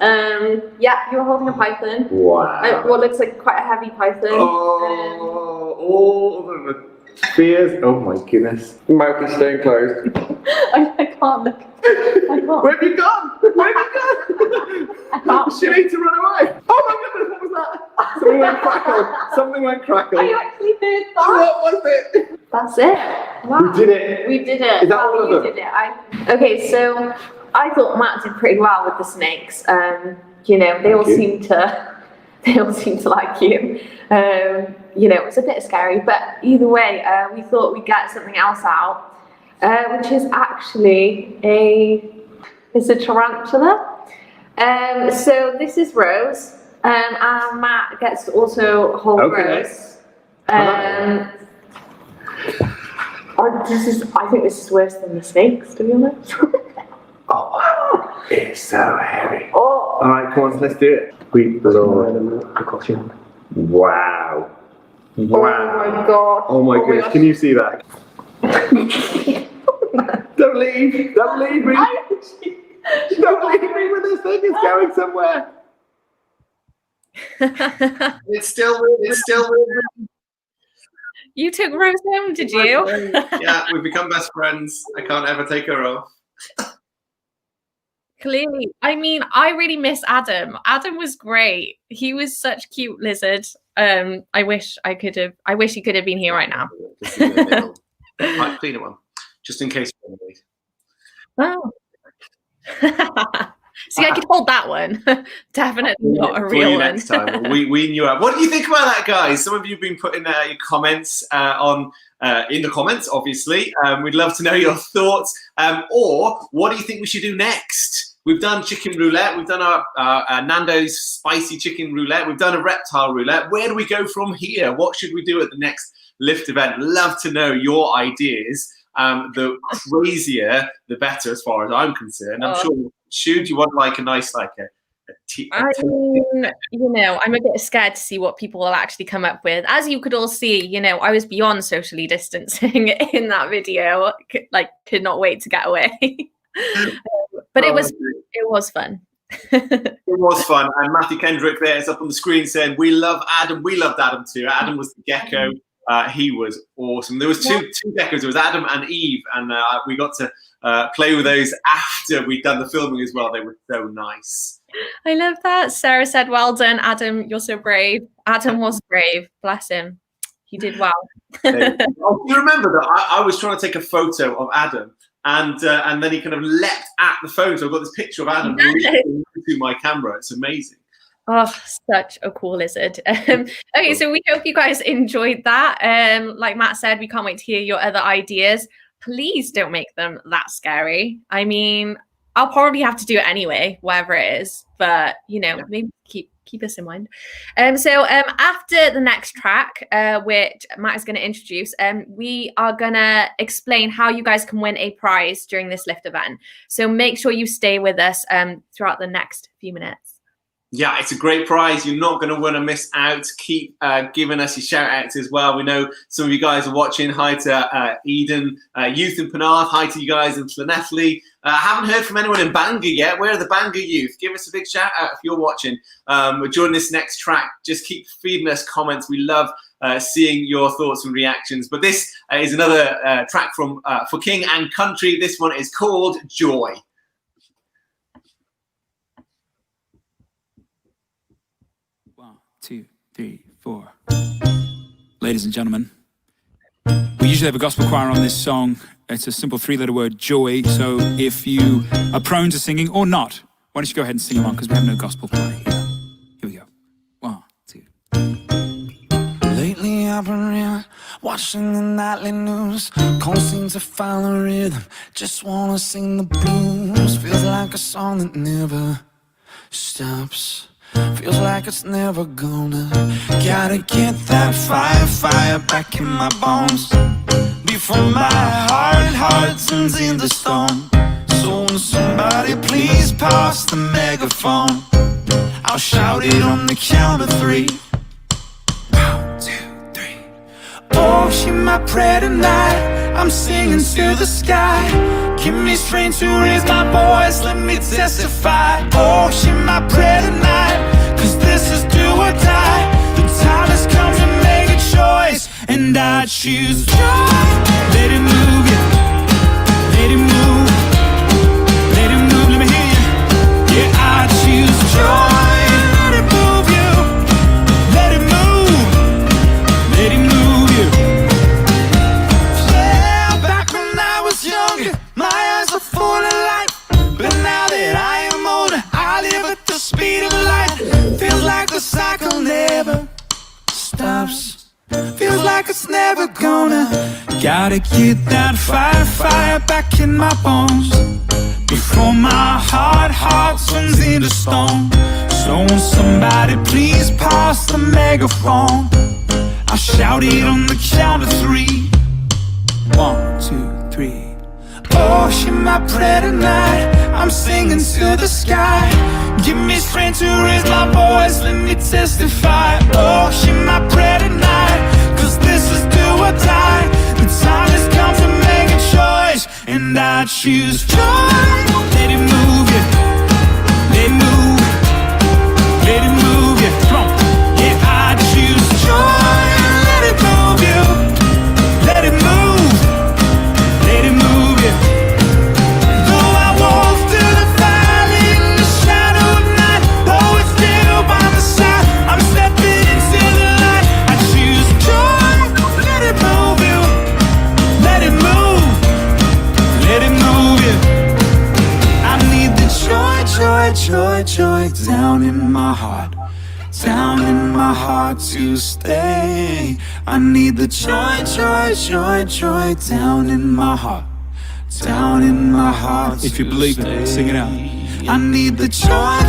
Yeah, you're holding a python. Wow. What looks like quite a heavy python. Oh, all of the spears. Oh my goodness. Mouth is staying closed. I can't look. I can't. Where have you gone? Where have you gone? She needs to run away. Oh my goodness, what was that? Something went crackle. Something went crackle. I actually did that. What was it? That's it. Wow. We did it. We did it. Is that all of them? Did it. Okay, so I thought Matt did pretty well with the snakes. You know, they all seem to like you. You know, it's a bit scary, but either way, we thought we'd get something else out, which is actually it's a tarantula. So this is Rose, and Matt gets to also hold Rose. I think this is worse than the snakes, to be honest. Oh, it's so heavy. Oh. All right, come on, let's do it. Wow. Wow. Oh my god. Oh my goodness, can you see that? Don't leave. Don't leave me. Don't leave me with this thing. It's going somewhere. It's still. You took Rose home, did you? Yeah, we've become best friends. I can't ever take her off. Clearly. I mean, I really miss Adam. Adam was great. He was such a cute lizard. I wish he could have been here right now. Might clean one, just in case. Oh. See, I could hold that one. Definitely not a real one. Next time. We knew it. What do you think about that, guys? Some of you have been putting your comments in the comments, obviously. We'd love to know your thoughts. Or what do you think we should do next? We've done chicken roulette. We've done our Nando's spicy chicken roulette. We've done a reptile roulette. Where do we go from here? What should we do at the next lift event? Love to know your ideas. The crazier, the better, as far as I'm concerned. I'm sure. Should you want like a nice I mean, you know, I'm a bit scared to see what people will actually come up with. As you could all see, you know, I was beyond socially distancing in that video. Like, could not wait to get away. But it was fun. It was fun. And Matthew Kendrick there is up on the screen saying, "We love Adam. We loved Adam too. Adam was the gecko. He was awesome." There was two geckos. There was Adam and Eve, and we got to play with those after we'd done the filming as well. They were so nice. I love that. Sarah said, "Well done, Adam. You're so brave." Adam was brave. Bless him. He did well. You remember that I was trying to take a photo of Adam, and then he kind of leapt at the phone. So I've got this picture of Adam to my camera. It's amazing. Oh, such a cool lizard. Okay, so we hope you guys enjoyed that. Like Matt said, we can't wait to hear your other ideas. Please don't make them that scary. I mean, I'll probably have to do it anyway, whatever it is. But, you know, maybe keep us in mind. So after the next track, which Matt is going to introduce, we are going to explain how you guys can win a prize during this lift event. So make sure you stay with us throughout the next few minutes. Yeah, it's a great prize. You're not going to want to miss out. Keep giving us your shout outs as well. We know some of you guys are watching. Hi to Eden, Youth in Penarth. Hi to you guys in Llanelli. Haven't heard from anyone in Bangor yet. Where are the Bangor youth? Give us a big shout out if you're watching. During this next track, just keep feeding us comments. We love seeing your thoughts and reactions. But this is another track from For King and Country. This one is called Joy. 1, 2, 3, 4. Ladies and gentlemen, we usually have a gospel choir on this song. It's a simple 3-letter word, joy. So if you are prone to singing or not, why don't you go ahead and sing along, because we have no gospel choir here. up and in, watching the nightly news. Can't seem to find a rhythm, just wanna sing the blues. Feels like a song that never stops. Feels like it's never gonna. Gotta get that fire back in my bones before my heart turns into stone. So when somebody please pass the megaphone, I'll shout it on the count of 3. 1, 2, 3. Oh, she's my prayer tonight. I'm singing to the sky. Give me strength to raise my voice, let me testify. Oh, she's my prayer tonight, 'cause this is do or die. The time has come to make a choice, and I choose joy. Let it move, yeah. Let it move. Let it move, let me hear you. Yeah, I choose joy. Let it move you. Let it move. Let it move you. Yeah, back when I was younger, my eyes were full of light. But now that I am older, I live at the speed of light. Feels like the cycle never stops. Feels like it's never gonna. Gotta get that fire back in my bones before my heart turns into stone. So when somebody please pass the megaphone, I'll shout it on the count of 3. 1, 2, 3. Oh, she's my prayer tonight. I'm singing to the sky. Give me strength to raise my voice, let me testify. Oh, she's my prayer tonight, 'cause this is do or die. The time has come to make a choice, and I choose joy. Let it move, yeah. Let it move. Let it move, yeah. Come on. Yeah, I choose joy. Let it move you. Let it move. Let it move, yeah. Though I walk through the valley in the shadow of night, though it's still by my side, I'm stepping into the light. I choose joy. Let it move you. Let it move. Let it move you. I need the joy down in my heart. Down in my heart to stay. I need the joy down in my heart. Down in my heart. If you believe it, sing it out. I need the joy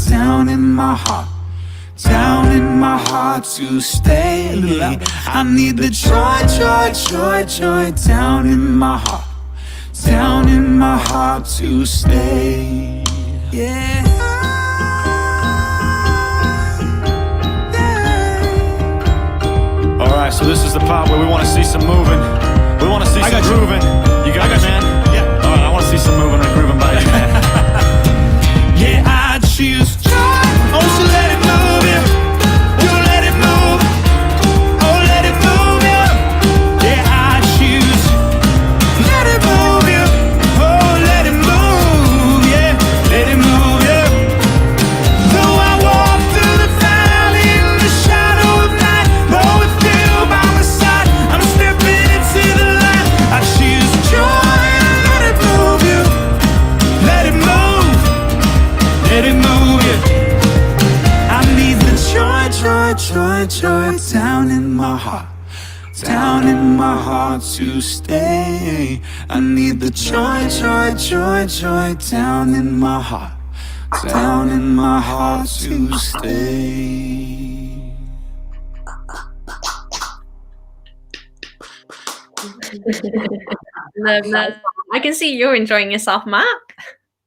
down in my heart. Down in my heart to stay. I need the joy down in my heart. Down in my heart to stay. Yeah. All right, so this is the part where we want to see some moving. We want to see some grooving. You got it, man? Yeah. All right, I want to see some moving and grooving by you, man. Yeah, I choose joy. Oh, so let it move you. You let it move. Oh, let it move you. Yeah, I choose. Let it move you. Oh, let it move. Yeah, let it move you. Though I walk through the valley in the shadow of night, though it's still by my side, I'm stepping into the light. I choose joy. Let it move you. Let it move. Let it move you. I need the joy down in my heart. Down in my heart to stay. I need the joy down in my heart. Down in my heart to stay. Love that. I can see you're enjoying yourself, Matt.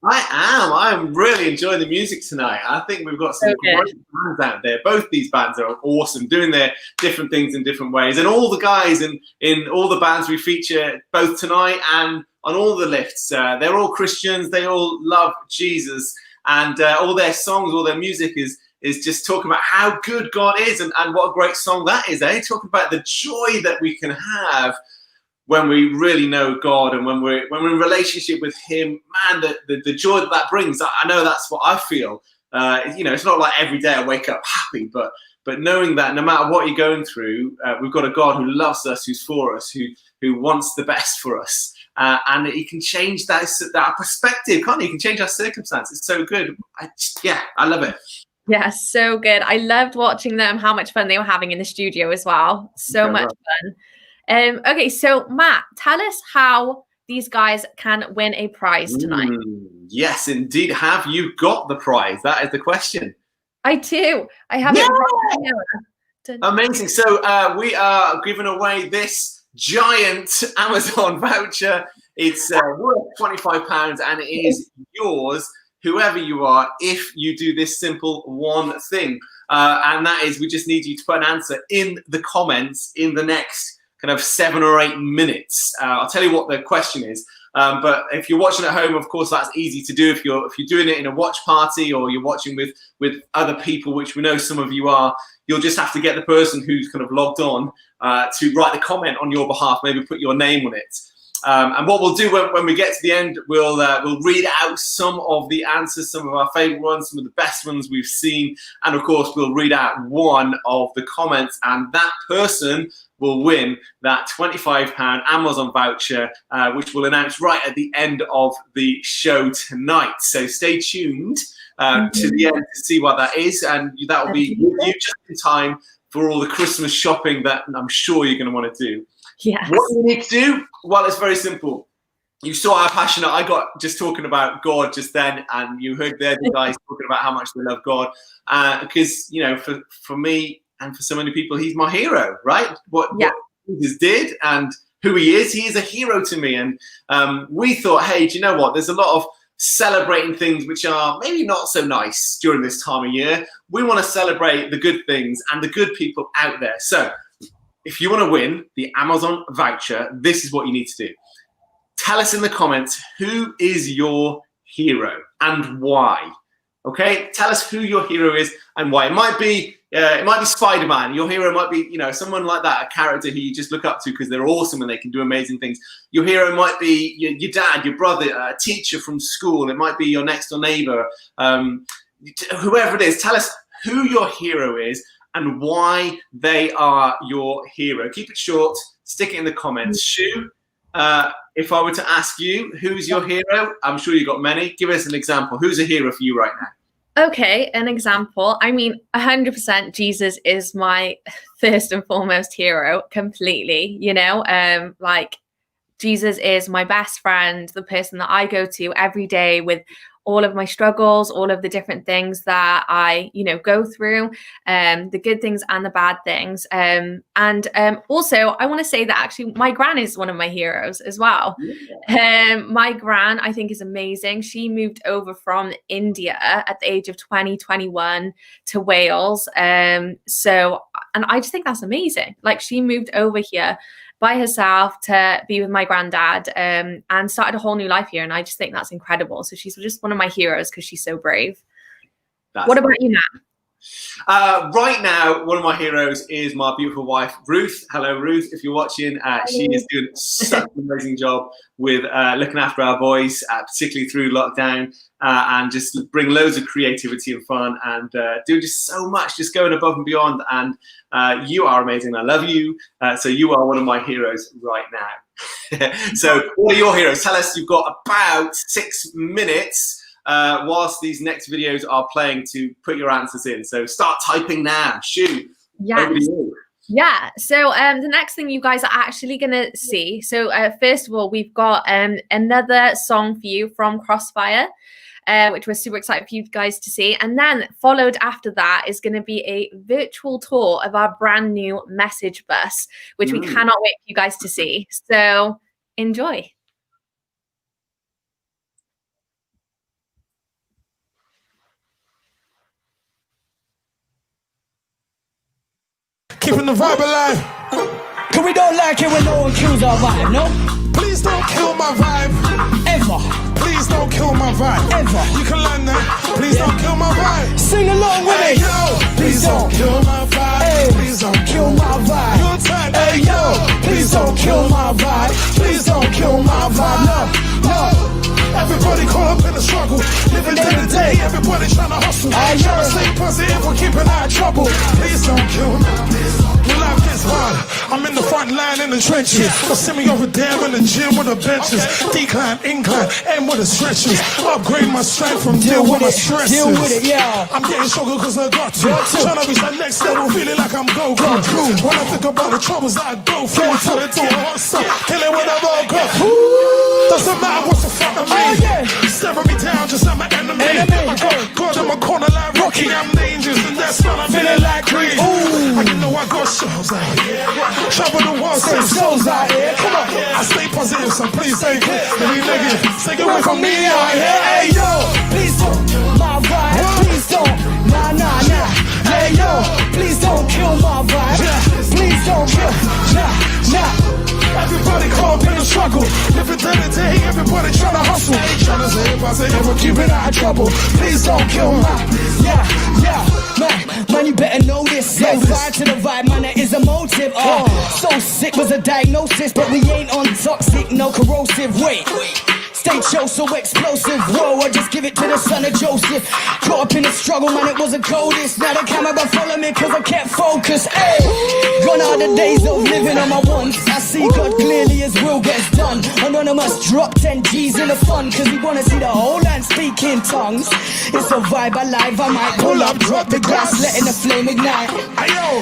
I am. I'm really enjoying the music tonight. I think we've got some great bands out there. Both these bands are awesome, doing their different things in different ways. And all the guys in all the bands we feature, both tonight and on all the lifts, they're all Christians. They all love Jesus. And all their songs, all their music is just talking about how good God is and what a great song that is. They're talking about the joy that we can have when we really know God and when we're in relationship with Him. Man, the joy that brings, I know that's what I feel. It's not like every day I wake up happy, but knowing that no matter what you're going through, we've got a God who loves us, who's for us, who wants the best for us. And He can change that perspective, can't He? He can change our circumstances. It's so good. I love it. Yeah, so good. I loved watching them, how much fun they were having in the studio as well. So much fun. Okay, so Matt, tell us how these guys can win a prize tonight. Yes, indeed. Have you got the prize? That is the question. I do. I have it right here. Amazing. So we are giving away this giant Amazon voucher. It's worth £25 and it is yours, whoever you are, if you do this simple one thing. And that is, we just need you to put an answer in the comments in the next kind of 7 or 8 minutes. I'll tell you what the question is. But if you're watching at home, of course, that's easy to do. If you're doing it in a watch party or you're watching with other people, which we know some of you are, you'll just have to get the person who's kind of logged on to write the comment on your behalf, maybe put your name on it. And what we'll do when we get to the end, we'll read out some of the answers, some of our favorite ones, some of the best ones we've seen. And of course, we'll read out one of the comments, and that person will win that £25 Amazon voucher, which we'll announce right at the end of the show tonight. So stay tuned to the end to see what that is, and that will be with you just in time for all the Christmas shopping that I'm sure you're going to want to do. Yes. What you need to do? Well, it's very simple. You saw how passionate I got just talking about God just then, and you heard there the guys talking about how much they love God. Because, you know, for me and for so many people, he's my hero, right? What Jesus did and who he is a hero to me. And we thought, hey, do you know what? There's a lot of celebrating things which are maybe not so nice during this time of year. We want to celebrate the good things and the good people out there. So if you want to win the Amazon voucher, this is what you need to do. Tell us in the comments, who is your hero and why? Okay, tell us who your hero is and why. It might be Spider-Man. Your hero might be, you know, someone like that, a character who you just look up to because they're awesome and they can do amazing things. Your hero might be your dad, your brother, a teacher from school. It might be your next door neighbor. Whoever it is, tell us who your hero is and why they are your hero. Keep it short. Stick it in the comments. Shu, if I were to ask you, who's your hero? I'm sure you've got many. Give us an example. Who's a hero for you right now? Okay, an example. I mean, 100% Jesus is my first and foremost hero, completely, you know, like Jesus is my best friend, the person that I go to every day with all of my struggles, all of the different things that I, you know, go through, the good things and the bad things. And also, I want to say that actually my gran is one of my heroes as well. My gran, I think, is amazing. She moved over from India at the age of 21 to Wales. And I just think that's amazing. Like, she moved over here by herself to be with my granddad and started a whole new life here. And I just think that's incredible. So she's just one of my heroes because she's so brave. What about you, Matt? Right now, one of my heroes is my beautiful wife, Ruth. Hello, Ruth. If you're watching, she is doing such an amazing job with looking after our boys, particularly through lockdown, and just bring loads of creativity and fun and do just so much, just going above and beyond. And you are amazing. I love you. So you are one of my heroes right now. So what are your heroes? Tell us. You've got about 6 minutes whilst these next videos are playing to put your answers in. So start typing now. Shu, over to you. Yeah, so the next thing you guys are actually going to see, so first of all, we've got another song for you from Crossfire, which we're super excited for you guys to see. And then followed after that is going to be a virtual tour of our brand new message bus, which we cannot wait for you guys to see. So enjoy. Keeping the vibe alive. Cause we don't like it when no one kills our vibe, no? Please don't kill my vibe. Ever. Please don't kill my vibe. Ever. You can learn that. Please don't kill my vibe. Sing along with Hey me. yo, please don't kill my vibe. Hey. Please don't Kill my vibe. Your time. Hey yo, please don't kill my vibe. Please don't kill my vibe. No, no. Everybody caught up in the struggle. Living day to day, everybody trying to hustle. Trying to stay positive, we're keeping out of trouble. Please don't kill me. When life gets hard, I'm in the front line. lying in the trenches. Or send me over there in the gym with the benches. Decline, incline, and with the stretches. Upgrade my strength from deal with my stresses. Deal with it, yeah. I'm getting stronger cause I got to. Tryna reach that next level, feeling like I'm Goku. When I think about the troubles I go through, turn it to a hustle, kill it whenever I go. Doesn't matter what's in front of me. Staring me down just like my enemy. I got God in my corner like Rocky. I'm dangerous and that's why I'm feeling like Creed. And you know I got shows out here. Travel the world, same shows out here. Come on, I stay positive, so please stay clear. Any negative, stay away from me out here. Hey yo, Please don't kill my vibe. Please don't. Nah, nah, nah. Hey yo, please don't kill my vibe. Please don't kill. Nah, nah. everybody caught up in the struggle. Living day to day, everybody tryna hustle. Tryna save us, ever keep it out of trouble. Please don't kill my. Man, you better know this. Set fire to the vibe, man, there is a motive. So sick was a diagnosis, but we ain't on toxic, no corrosive. Wait. State show so explosive. Whoa, I just give it to the son of Joseph. Caught up in the struggle, man, it was the coldest. Now the camera follow me cause I kept focus. Ay. Gone are the days of living on my ones. I see God clearly, his will gets done. Anonymous drop 10 G's in the fun cause we wanna see the whole land speak in tongues. It's a vibe alive, I might pull up, drop the glass, letting the flame ignite.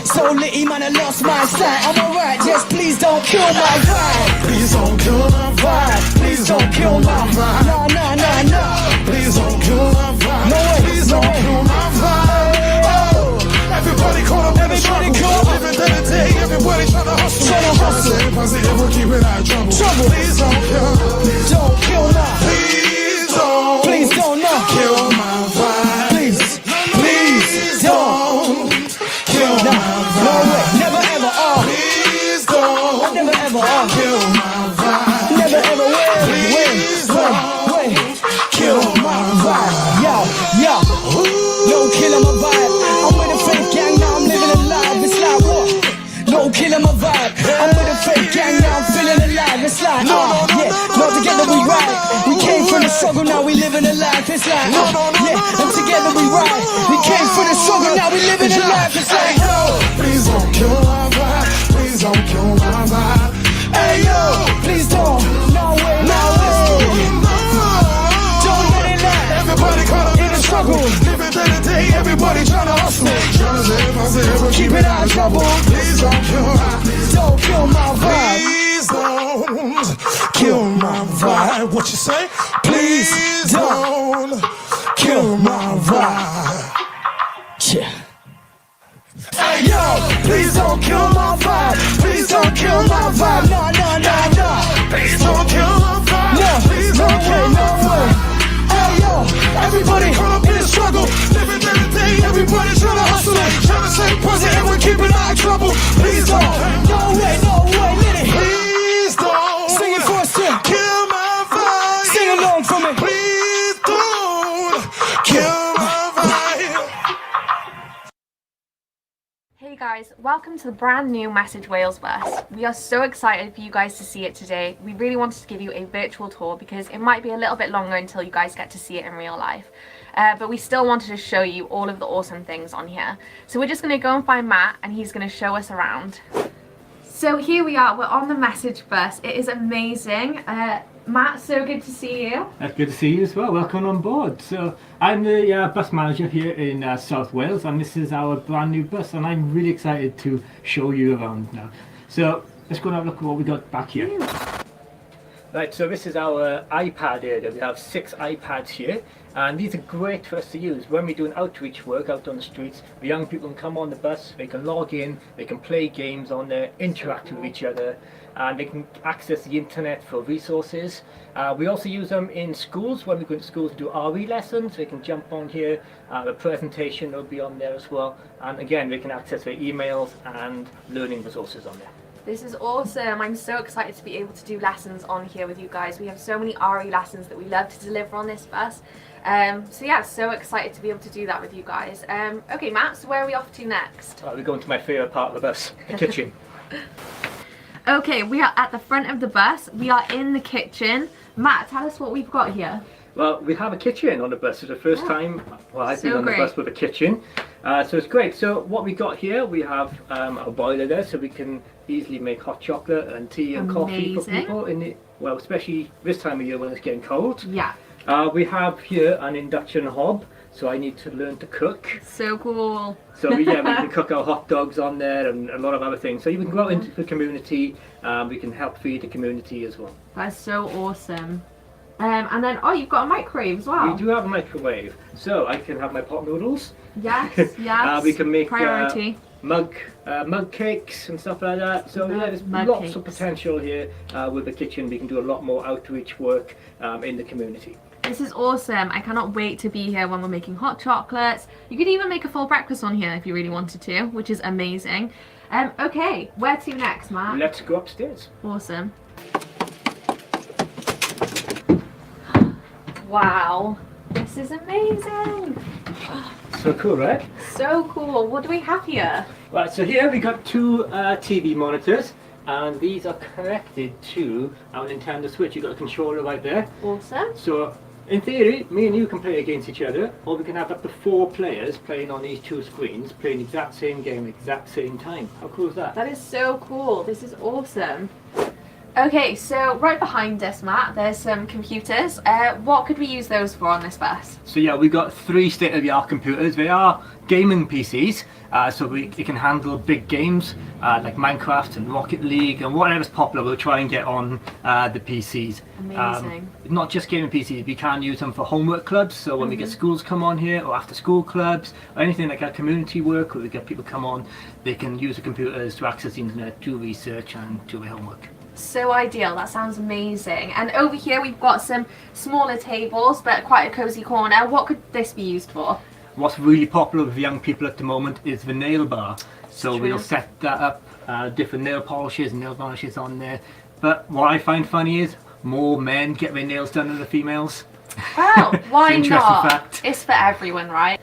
So litty, man, I lost my sight. I'm alright, just please don't kill my vibe. Please don't kill my vibe. Please don't kill my vibe. Nah, nah, nah, nah. Please don't kill my vibe. No way. Please don't kill my vibe. Oh, everybody caught up in the struggle. Living day to day, everybody tryna hustle. Positive, we'll keep it out of trouble. Please don't kill. Don't kill my. Please don't kill my vibe. Please don't kill my vibe. No way. Never ever. Please don't Never ever. kill my vibe. Never ever will. Kill my vibe. Yo, no killing my vibe. I'm with a fake gang, now I'm living alive. It's like what? No killing my vibe. I'm with a fake gang, now I'm feeling alive. It's like, not together we ride. We came from the struggle, now we living a life. It's like, and together we ride. We came from the struggle, now we living a life. It's like, please don't kill my vibe. Please don't kill my vibe. Hey yo, please don't. No way, no way. Everybody caught up in the struggle. Living day to day, everybody tryna hustle. Tryna save us, keep it out of trouble. Please don't kill my vibe. Please don't kill my vibe. What you say? Please don't kill my vibe. Yeah. Hey yo, please don't kill my vibe. Please don't kill my vibe. No, no, no, no. Please don't kill my vibe. No, please don't kill my vibe. Everybody caught up in the struggle. Living day to day, everybody tryna hustle. Tryna stay positive, we're keeping out of trouble. Please don't. No way, let it. Please don't. Sing it for us, Tim. Kill my vibe. Sing along for me. Please don't kill my vibe. Hey guys, welcome to the brand new Message Wales bus. We are so excited for you guys to see it today. We really wanted to give you a virtual tour because it might be a little bit longer until you guys get to see it in real life. But we still wanted to show you all of the awesome things on here. So we're just going to go and find Matt and he's going to show us around. So here we are, we're on the Message bus. It is amazing. Matt, so good to see you. That's good to see you as well. Welcome on board. So I'm the bus manager here in South Wales, and this is our brand new bus, and I'm really excited to show you around now. So let's go and have a look at what we got back here. Right, so this is our iPad area. We have 6 iPads here, and these are great for us to use when we're doing outreach work out on the streets. The young people can come on the bus, they can log in, they can play games on there, interact with each other, and they can access the internet for resources. We also use them in schools. When we go to schools to do RE lessons, they can jump on here. The presentation will be on there as well, and again they can access their emails and learning resources on there. This is awesome. I'm so excited to be able to do lessons on here with you guys. We have so many RE lessons that we love to deliver on this bus. So yeah, so excited to be able to do that with you guys. Okay, Matt, so where are we off to next? We're going to my favourite part of the bus, the kitchen. Okay, we are at the front of the bus. We are in the kitchen. Matt, tell us what we've got here. Well, we have a kitchen on the bus. It's the first time I've been on the bus with a kitchen. So it's great. So what we got here, we have our boiler there, so we can easily make hot chocolate and tea and coffee for people in it. Well, especially this time of year when it's getting cold. Yeah. We have here an induction hob, so I need to learn to cook. So cool. So yeah, we can cook our hot dogs on there and a lot of other things. So you can go out into the community. We can help feed the community as well. That's so awesome. And then, oh, you've got a microwave as well. We do have a microwave, so I can have my pot noodles. Yes, yes. We can make priority. Mug cakes and stuff like that. So yeah, there's lots of potential here with the kitchen. We can do a lot more outreach work in the community. This is awesome. I cannot wait to be here when we're making hot chocolates. You could even make a full breakfast on here if you really wanted to, which is amazing. Okay, where to next, Matt? Let's go upstairs. Awesome. Wow, this is amazing. So cool, right? So cool. What do we have here? Right, so here we got two TV monitors, and these are connected to our Nintendo Switch. You got a controller right there. Awesome. So in theory, me and you can play against each other, or we can have up to 4 players playing on these 2 screens, playing the exact same game, exact same time. How cool is that? That is so cool. This is awesome. Okay, so right behind us, Matt, there's some computers. What could we use those for on this bus? So yeah, we've got 3 state-of-the-art computers. They are gaming PCs, so they can handle big games like Minecraft and Rocket League and whatever's popular. We'll try and get on the PCs. Amazing. Not just gaming PCs, we can use them for homework clubs. So when we get schools come on here, or after school clubs, or anything like our community work, where we get people come on, they can use the computers to access the internet, do research and do their homework. So ideal. That sounds amazing. And over here we've got some smaller tables, but quite a cozy corner. What could this be used for? What's really popular with young people at the moment is the nail bar. So True. we'll set that up, different nail polishes and nail varnishes on there. But what I find funny is more men get their nails done than the females. Well, why It's an not? interesting fact. It's for everyone, right?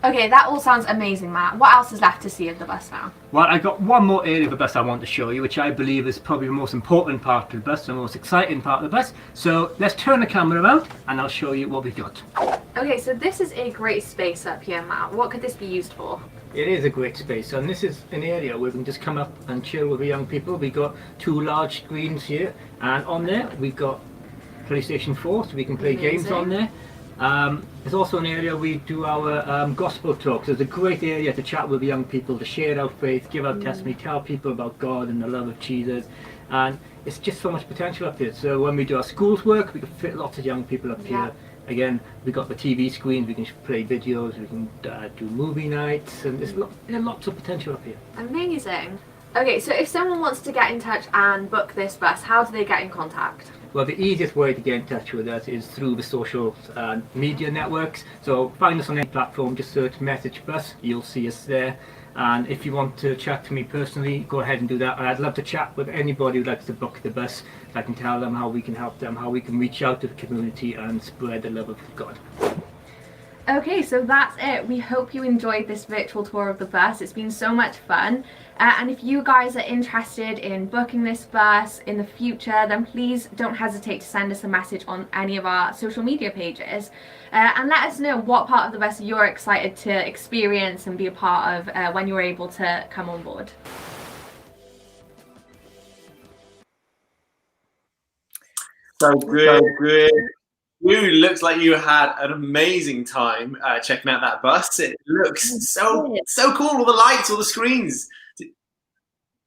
Okay, that all sounds amazing, Matt. What else is left to see of the bus now? Well, I got one more area of the bus I want to show you, which I believe is probably the most important part of the bus, the most exciting part of the bus. So let's turn the camera around and I'll show you what we've got. Okay, so this is a great space up here, Matt. What could this be used for? It is a great space, and this is an area where we can just come up and chill with the young people. We've got 2 large screens here, and on there we've got PlayStation 4, so we can play games on there. There's also an area we do our gospel talks. It's a great area to chat with young people, to share our faith, give our testimony, tell people about God and the love of Jesus. And it's just so much potential up here. So when we do our schools work, we can fit lots of young people up here. Again, we've got the TV screens, we can play videos, we can do movie nights, and there's lots of potential up here. Amazing. Okay, so if someone wants to get in touch and book this bus, how do they get in contact? Well, the easiest way to get in touch with us is through the social media networks. So find us on any platform, just search Message Bus, you'll see us there. And if you want to chat to me personally, go ahead and do that. And I'd love to chat with anybody who likes to book the bus. I can tell them how we can help them, how we can reach out to the community and spread the love of God. Okay, so that's it. We hope you enjoyed this virtual tour of the bus. It's been so much fun. And if you guys are interested in booking this bus in the future, then please don't hesitate to send us a message on any of our social media pages. And let us know what part of the bus you're excited to experience and be a part of when you're able to come on board. So good. You looks like you had an amazing time checking out that bus. It looks so cool. All the lights, all the screens.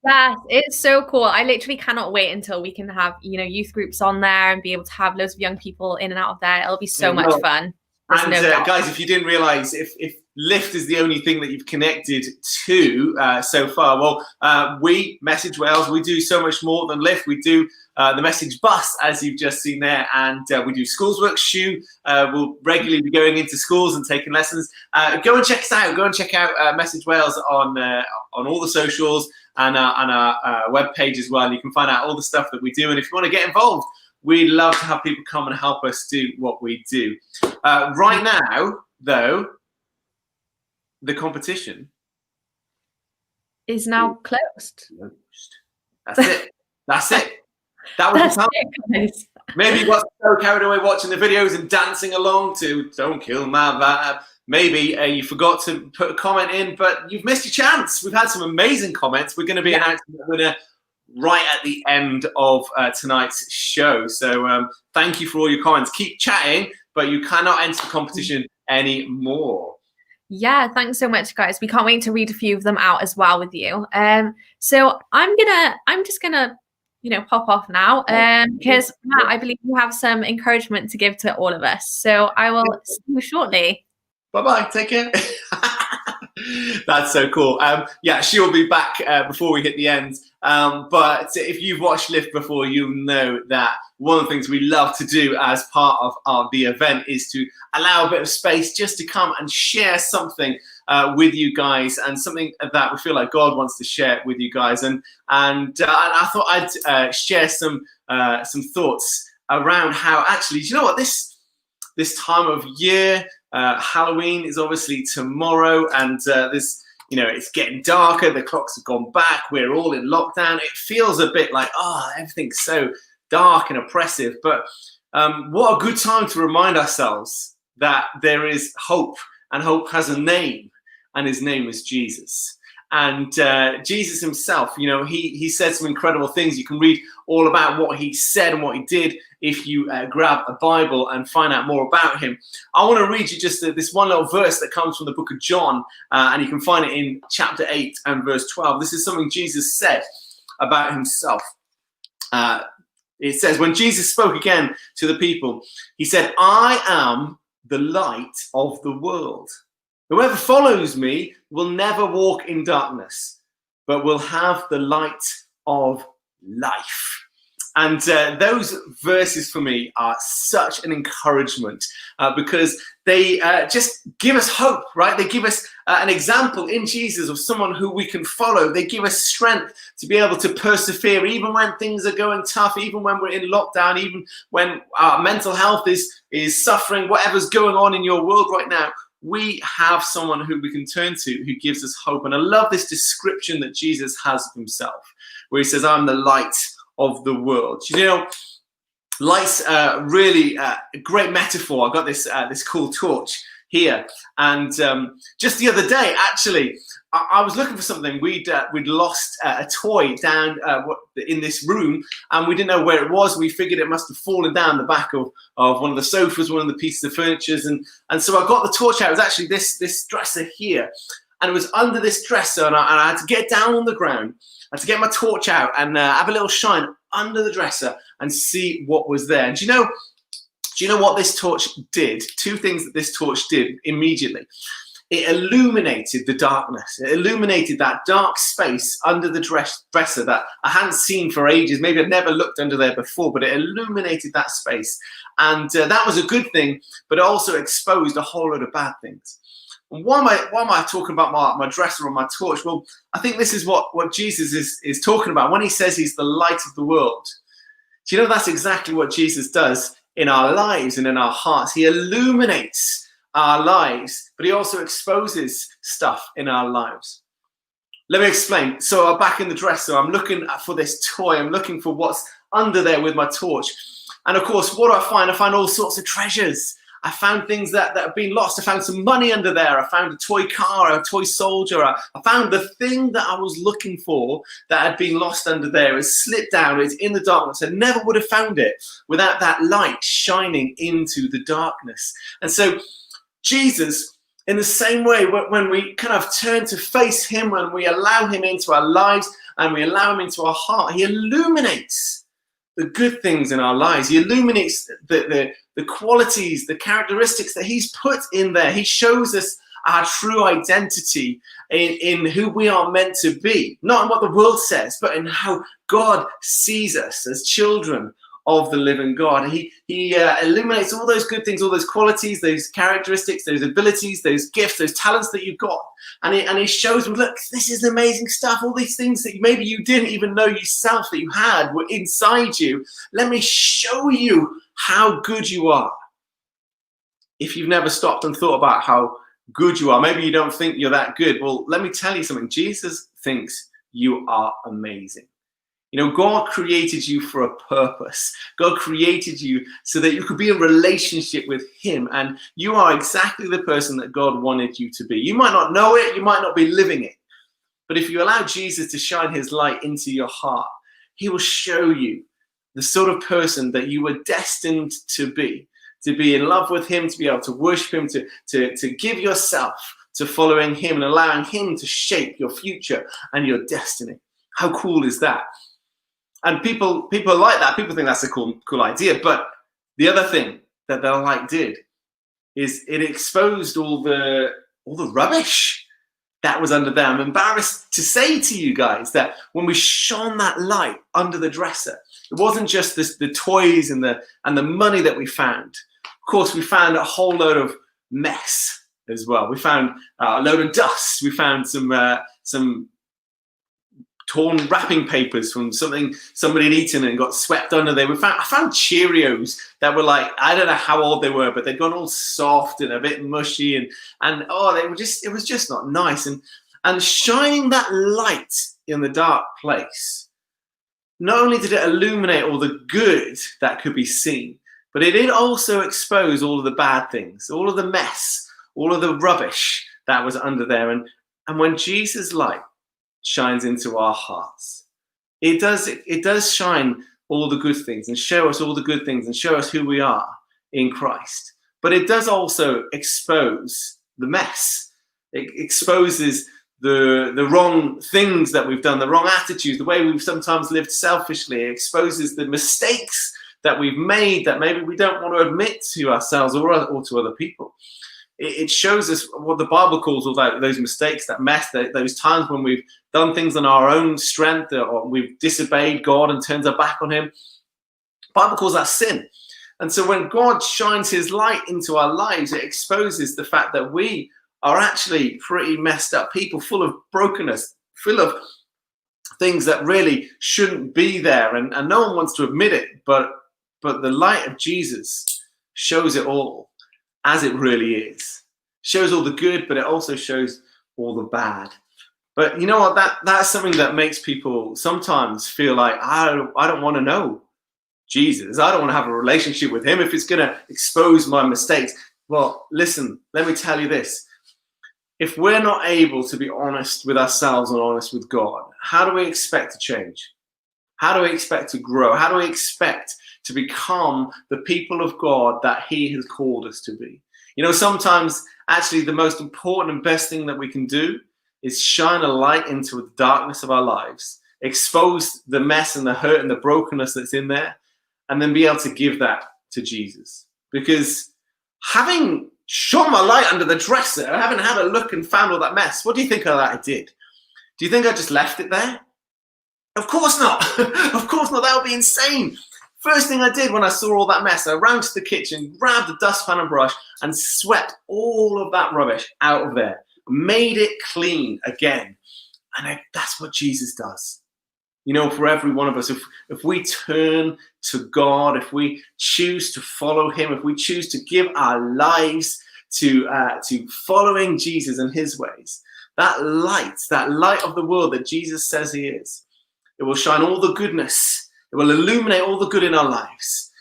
Yes, it's so cool. I literally cannot wait until we can have, youth groups on there and be able to have loads of young people in and out of there. It'll be so much fun. And guys, if you didn't realize, if Lyft is the only thing that you've connected to so far, well, we, Message Wales, we do so much more than Lyft. We do the Message Bus, as you've just seen there, and we do schools work. We'll regularly be going into schools and taking lessons. Go and check us out. Go and check out Message Wales on all the socials and our web page as well. You can find out all the stuff that we do. And if you want to get involved, we'd love to have people come and help us do what we do. Right now, though, the competition is now closed. That's it. That's it. That was the time. Maybe you got so carried away watching the videos and dancing along to "Don't Kill My Vibe." maybe you forgot to put a comment in, but you've missed your chance. We've had some amazing comments. We're going to be announcing the winner right at the end of tonight's show. So thank you for all your comments. Keep chatting, but you cannot enter the competition anymore. Yeah, thanks so much, guys. We can't wait to read a few of them out as well with you. So I'm just gonna, pop off now because Matt, I believe you have some encouragement to give to all of us. So I will see you shortly. Bye-bye. Take care. That's so cool. Yeah, she'll be back before we hit the end. But if you've watched Lift before, you'll know that one of the things we love to do as part of the event is to allow a bit of space just to come and share something with you guys, and something that we feel like God wants to share with you guys. And I thought I'd share some thoughts around how actually, do you know what, this time of year, Halloween is obviously tomorrow, and it's getting darker, the clocks have gone back, we're all in lockdown. It feels a bit like, everything's so dark and oppressive, but what a good time to remind ourselves that there is hope, and hope has a name, and his name is Jesus. And Jesus himself, he said some incredible things. You can read all about what he said and what he did if you grab a Bible and find out more about him. I want to read you just this one little verse that comes from the book of John, and you can find it in chapter 8 and verse 12. This is something Jesus said about himself. It says, when Jesus spoke again to the people, he said, I am the light of the world. Whoever follows me will never walk in darkness, but will have the light of life. And those verses for me are such an encouragement because they just give us hope, right? They give us an example in Jesus of someone who we can follow. They give us strength to be able to persevere, even when things are going tough, even when we're in lockdown, even when our mental health is suffering, whatever's going on in your world right now. We have someone who we can turn to who gives us hope. And I love this description that Jesus has of himself, where he says, I'm the light of the world. Light's really a great metaphor. I got this cool torch here. And just the other day, actually, I was looking for something. We'd lost a toy down in this room, and we didn't know where it was. We figured it must have fallen down the back of one of the sofas, one of the pieces of furniture. And so I got the torch out. It was actually this dresser here, and it was under this dresser, and I had to get down on the ground. I had to get my torch out and have a little shine under the dresser and see what was there. And do you know what this torch did? Two things that this torch did immediately. It illuminated the darkness. It illuminated that dark space under the dresser that I hadn't seen for ages. Maybe I'd never looked under there before, but it illuminated that space. And that was a good thing, but it also exposed a whole lot of bad things. And why am I talking about my dresser or my torch? Well, I think this is what Jesus is talking about when he says he's the light of the world. Do you know that's exactly what Jesus does in our lives and in our hearts? He illuminates our lives, but he also exposes stuff in our lives. Let me explain. So I'm back in the dresser. I'm looking for this toy. I'm looking for what's under there with my torch. And of course, what do I find? I find all sorts of treasures. I found things that have been lost. I found some money under there. I found a toy car, a toy soldier. I found the thing that I was looking for that had been lost under there. It slipped down. It's in the darkness. I never would have found it without that light shining into the darkness. And so Jesus, in the same way, when we kind of turn to face him, when we allow him into our lives and we allow him into our heart, he illuminates the good things in our lives. He illuminates the qualities, the characteristics that he's put in there. He shows us our true identity in who we are meant to be, not in what the world says, but in how God sees us as children of the living God. He illuminates all those good things, all those qualities, those characteristics, those abilities, those gifts, those talents that you've got. And he shows them, look, this is amazing stuff. All these things that maybe you didn't even know yourself that you had were inside you. Let me show you how good you are. If you've never stopped and thought about how good you are, maybe you don't think you're that good. Well, let me tell you something. Jesus thinks you are amazing. You know, God created you for a purpose. God created you so that you could be in relationship with him, and you are exactly the person that God wanted you to be. You might not know it, you might not be living it, but if you allow Jesus to shine his light into your heart, he will show you the sort of person that you were destined to be in love with him, to be able to worship him, to give yourself to following him and allowing him to shape your future and your destiny. How cool is that? And people like that. People think that's a cool idea. But the other thing that their light did is it exposed all the rubbish that was under there. I'm embarrassed to say to you guys that when we shone that light under the dresser, it wasn't just the toys and the money that we found. Of course, we found a whole load of mess as well. We found a load of dust. We found some torn wrapping papers from something somebody had eaten and got swept under there. I found Cheerios that were like, I don't know how old they were, but they'd gone all soft and a bit mushy, and it was just not nice. And shining that light in the dark place, not only did it illuminate all the good that could be seen, but it did also expose all of the bad things, all of the mess, all of the rubbish that was under there. And when Jesus' light shines into our hearts, it does shine all the good things and show us all the good things and show us who we are in Christ. But it does also expose the mess. It exposes the wrong things that we've done, the wrong attitudes, the way we've sometimes lived selfishly. It exposes the mistakes that we've made that maybe we don't want to admit to ourselves or to other people. It shows us what the Bible calls all those mistakes, that mess, those times when we've done things on our own strength, or we've disobeyed God and turned our back on him. The Bible calls that sin. And so when God shines his light into our lives, it exposes the fact that we are actually pretty messed up people, full of brokenness, full of things that really shouldn't be there. And no one wants to admit it, but the light of Jesus shows it all as it really is. Shows all the good, but it also shows all the bad. But you know what? That's something that makes people sometimes feel like, I don't want to know Jesus. I don't want to have a relationship with him if it's going to expose my mistakes. Well, listen, let me tell you this. If we're not able to be honest with ourselves and honest with God, how do we expect to change? How do we expect to grow? How do we expect to become the people of God that he has called us to be? You know, sometimes actually the most important and best thing that we can do is shine a light into the darkness of our lives, expose the mess and the hurt and the brokenness that's in there, and then be able to give that to Jesus. Because having shone my light under the dresser, having had a look and found all that mess, what do you think of that I did? Do you think I just left it there? Of course not. Of course not. That would be insane. First thing I did when I saw all that mess, I ran to the kitchen, grabbed a dustpan and brush, and swept all of that rubbish out of there. Made it clean again. And that's what Jesus does. You know, for every one of us, if we turn to God, if we choose to follow him, if we choose to give our lives to following Jesus and his ways, that light of the world that Jesus says he is, it will shine all the goodness. It will illuminate all the good in our lives.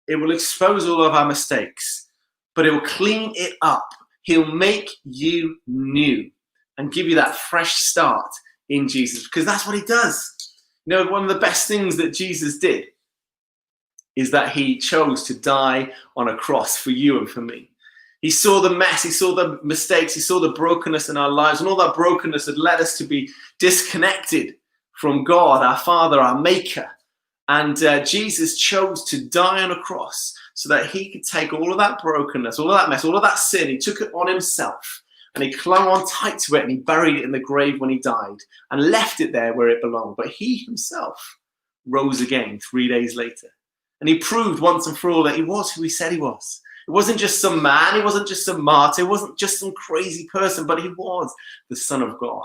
It will expose all of our mistakes, but it will clean it up. He'll make you new and give you that fresh start in Jesus, because that's what he does. You know, one of the best things that Jesus did is that he chose to die on a cross for you and for me. He saw the mess, he saw the mistakes, he saw the brokenness in our lives, and all that brokenness had led us to be disconnected from God, our Father, our Maker. And Jesus chose to die on a cross so that he could take all of that brokenness, all of that mess, all of that sin. He took it on himself and he clung on tight to it and he buried it in the grave when he died and left it there where it belonged. But he himself rose again 3 days later. And he proved once and for all that he was who he said he was. It wasn't just some man. He wasn't just some martyr. It wasn't just some crazy person, but he was the Son of God.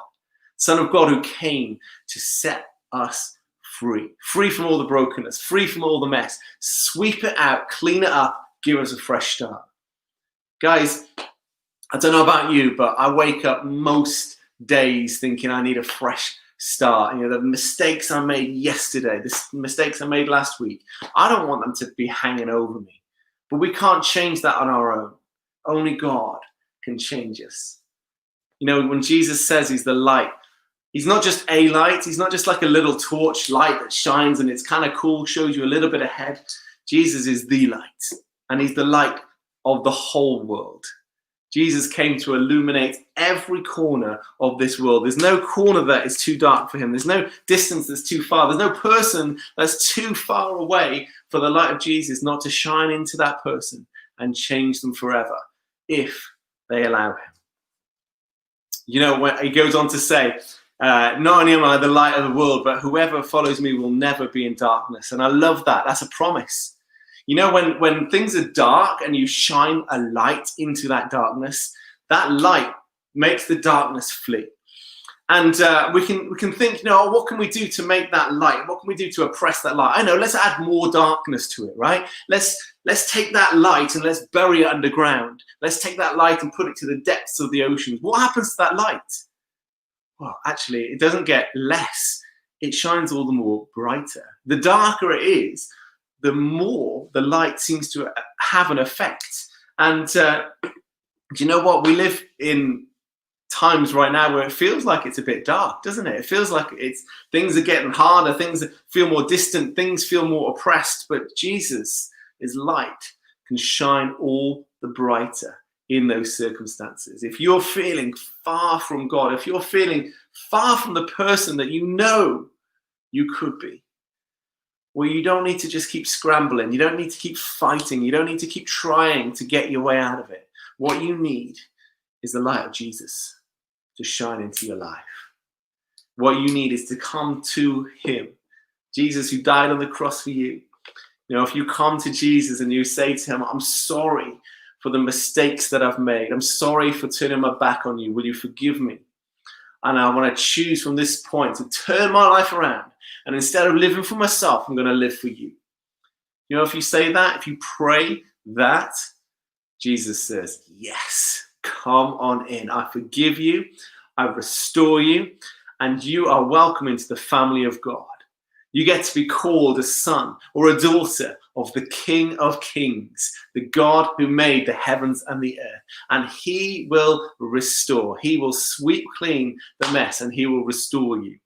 Son of God who came to set us free from all the brokenness, free from all the mess, sweep it out, clean it up, give us a fresh start. Guys, I don't know about you, but I wake up most days thinking I need a fresh start. You know, the mistakes I made yesterday, the mistakes I made last week, I don't want them to be hanging over me. But we can't change that on our own. Only God can change us. You know, when Jesus says he's the light, he's not just a light. He's not just like a little torch light that shines and it's kind of cool, shows you a little bit ahead. Jesus is the light, and he's the light of the whole world. Jesus came to illuminate every corner of this world. There's no corner that is too dark for him. There's no distance that's too far. There's no person that's too far away for the light of Jesus not to shine into that person and change them forever if they allow him. You know, when he goes on to say, not only am I the light of the world, but whoever follows me will never be in darkness. And I love that. That's a promise. You know, when things are dark and you shine a light into that darkness, that light makes the darkness flee. And we can think, you know, what can we do to make that light? What can we do to oppress that light? I know, let's add more darkness to it, right? Let's take that light and let's bury it underground. Let's take that light and put it to the depths of the oceans. What happens to that light? Well, actually, it doesn't get less. It shines all the more brighter. The darker it is, the more the light seems to have an effect. And do you know what? We live in times right now where it feels like it's a bit dark, doesn't it? It feels like things are getting harder, things feel more distant, things feel more oppressed. But Jesus' light can shine all the brighter in those circumstances. If you're feeling far from God, if you're feeling far from the person that you know you could be, well, you don't need to just keep scrambling. You don't need to keep fighting. You don't need to keep trying to get your way out of it. What you need is the light of Jesus to shine into your life. What you need is to come to him. Jesus, who died on the cross for you. You know, if you come to Jesus and you say to him, I'm sorry for the mistakes that I've made. I'm sorry for turning my back on you. Will you forgive me? And I want to choose from this point to turn my life around. And instead of living for myself, I'm going to live for you. You know, if you say that, if you pray that, Jesus says, yes, come on in. I forgive you. I restore you. And you are welcome into the family of God. You get to be called a son or a daughter of the King of Kings, the God who made the heavens and the earth. And he will restore. He will sweep clean the mess and he will restore you.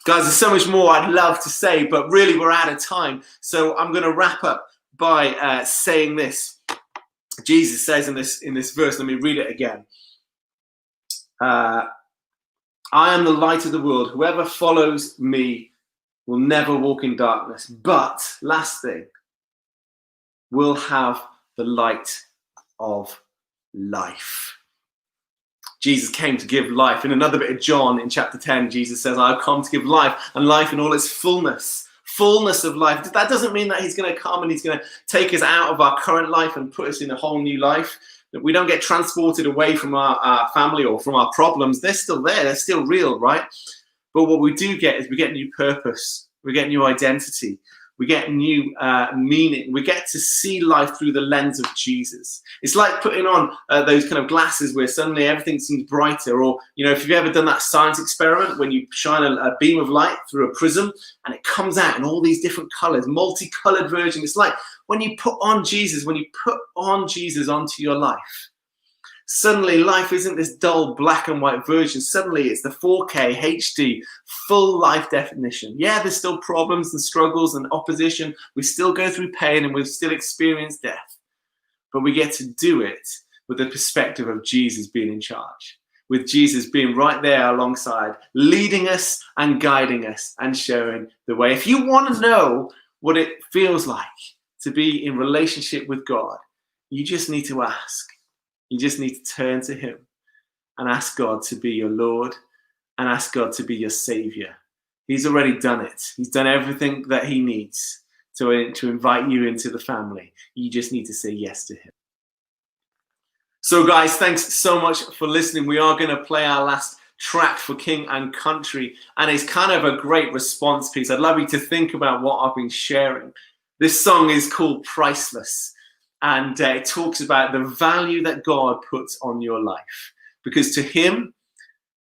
Guys, there's so much more I'd love to say, but really we're out of time. So I'm going to wrap up by saying this. Jesus says in this verse, let me read it again. I am the light of the world. Whoever follows me will never walk in darkness, but, last thing, will have the light of life. Jesus came to give life. In another bit of John, in chapter 10, Jesus says, I've come to give life, and life in all its fullness of life. That doesn't mean that he's going to come and he's going to take us out of our current life and put us in a whole new life. That we don't get transported away from our family or from our problems. They're still there. They're still real, right? But what we do get is we get new purpose. We get new identity. We get new meaning. We get to see life through the lens of Jesus. It's like putting on those kind of glasses where suddenly everything seems brighter. Or, you know, if you've ever done that science experiment when you shine a beam of light through a prism and it comes out in all these different colors, multicolored version. It's like when you put on Jesus, onto your life. Suddenly life isn't this dull black and white version. Suddenly it's the 4K HD full life definition. Yeah, there's still problems and struggles and opposition. We still go through pain and we still experience death. But we get to do it with the perspective of Jesus being in charge. With Jesus being right there alongside, leading us and guiding us and showing the way. If you want to know what it feels like to be in relationship with God, you just need to ask. You just need to turn to him and ask God to be your Lord and ask God to be your Savior. He's already done it. He's done everything that he needs to invite you into the family. You just need to say yes to him. So guys, thanks so much for listening. We are going to play our last track for King and Country, and it's kind of a great response piece. I'd love you to think about what I've been sharing. This song is called Priceless. And it talks about the value that God puts on your life. Because to him,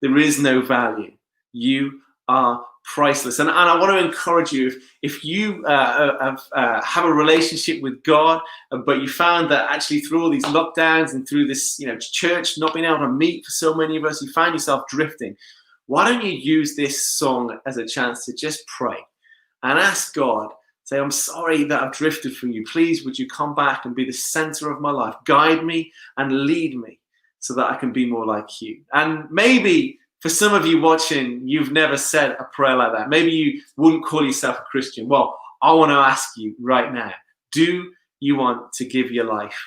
there is no value. You are priceless. And I want to encourage you, if you have a relationship with God, but you found that actually through all these lockdowns and through this, church not being able to meet for so many of us, you find yourself drifting. Why don't you use this song as a chance to just pray and ask God, say, I'm sorry that I've drifted from you. Please, would you come back and be the center of my life? Guide me and lead me so that I can be more like you. And maybe for some of you watching, you've never said a prayer like that. Maybe you wouldn't call yourself a Christian. Well, I want to ask you right now, do you want to give your life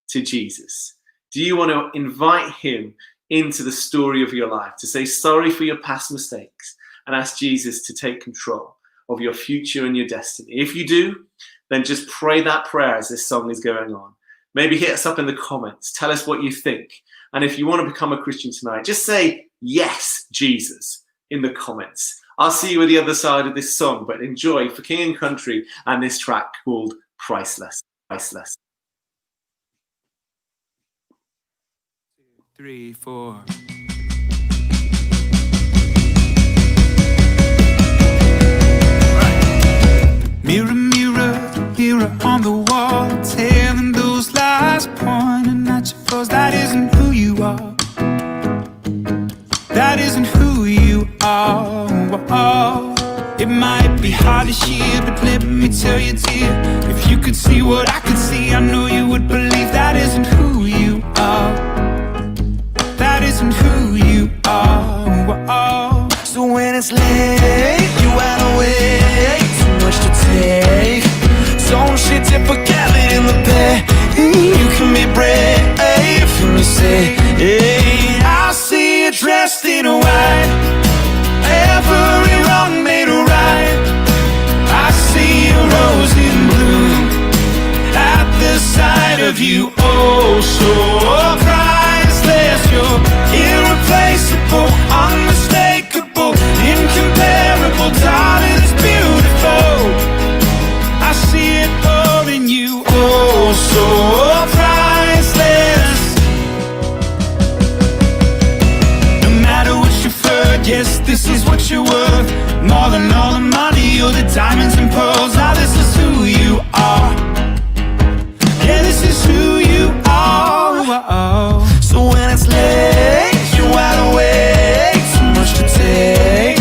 to Jesus? Do you want to invite him into the story of your life, to say sorry for your past mistakes and ask Jesus to take control of your future and your destiny? If you do, then just pray that prayer as this song is going on. Maybe hit us up in the comments. Tell us what you think. And if you want to become a Christian tonight, just say, yes, Jesus, in the comments. I'll see you at the other side of this song, but enjoy For King and Country and this track called Priceless. Priceless. 3, 4. Mirror, mirror, mirror on the wall, telling those lies, pointing at your flaws. That isn't who you are. That isn't who you are. It might be hard to hear, but let me tell you, dear, if you could see what I could see, I know you would believe that isn't who you are. That isn't who you are. So when it's late, you had away too much to take. Don't shit and forget it in the bed. You can be brave and you say, hey, I see you dressed in white. Every wrong made right. I see a rose in bloom at the sight of you. Oh, so priceless. You're irreplaceable, unmistakable, incomparable, darling, it's beautiful. I see it all in you. Oh, so priceless. No matter what you've heard, yes, this is what you're worth. More than all the money or the diamonds and pearls. Now this is who you are. Yeah, this is who you are. So when it's late, you had away too much to take.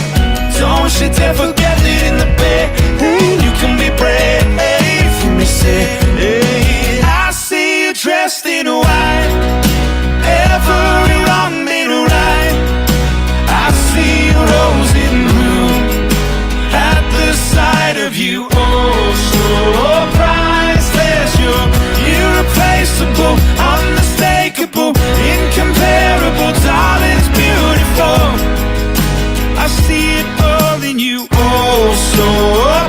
Don't shit and forget it in the bed. You can be brave if you say, hey, I see you dressed in white. Every wrong made right. I see a rose in bloom at the sight of you. Oh, so priceless. You're irreplaceable, unmistakable, incomparable, darling, it's beautiful. I see it all in you. Oh, so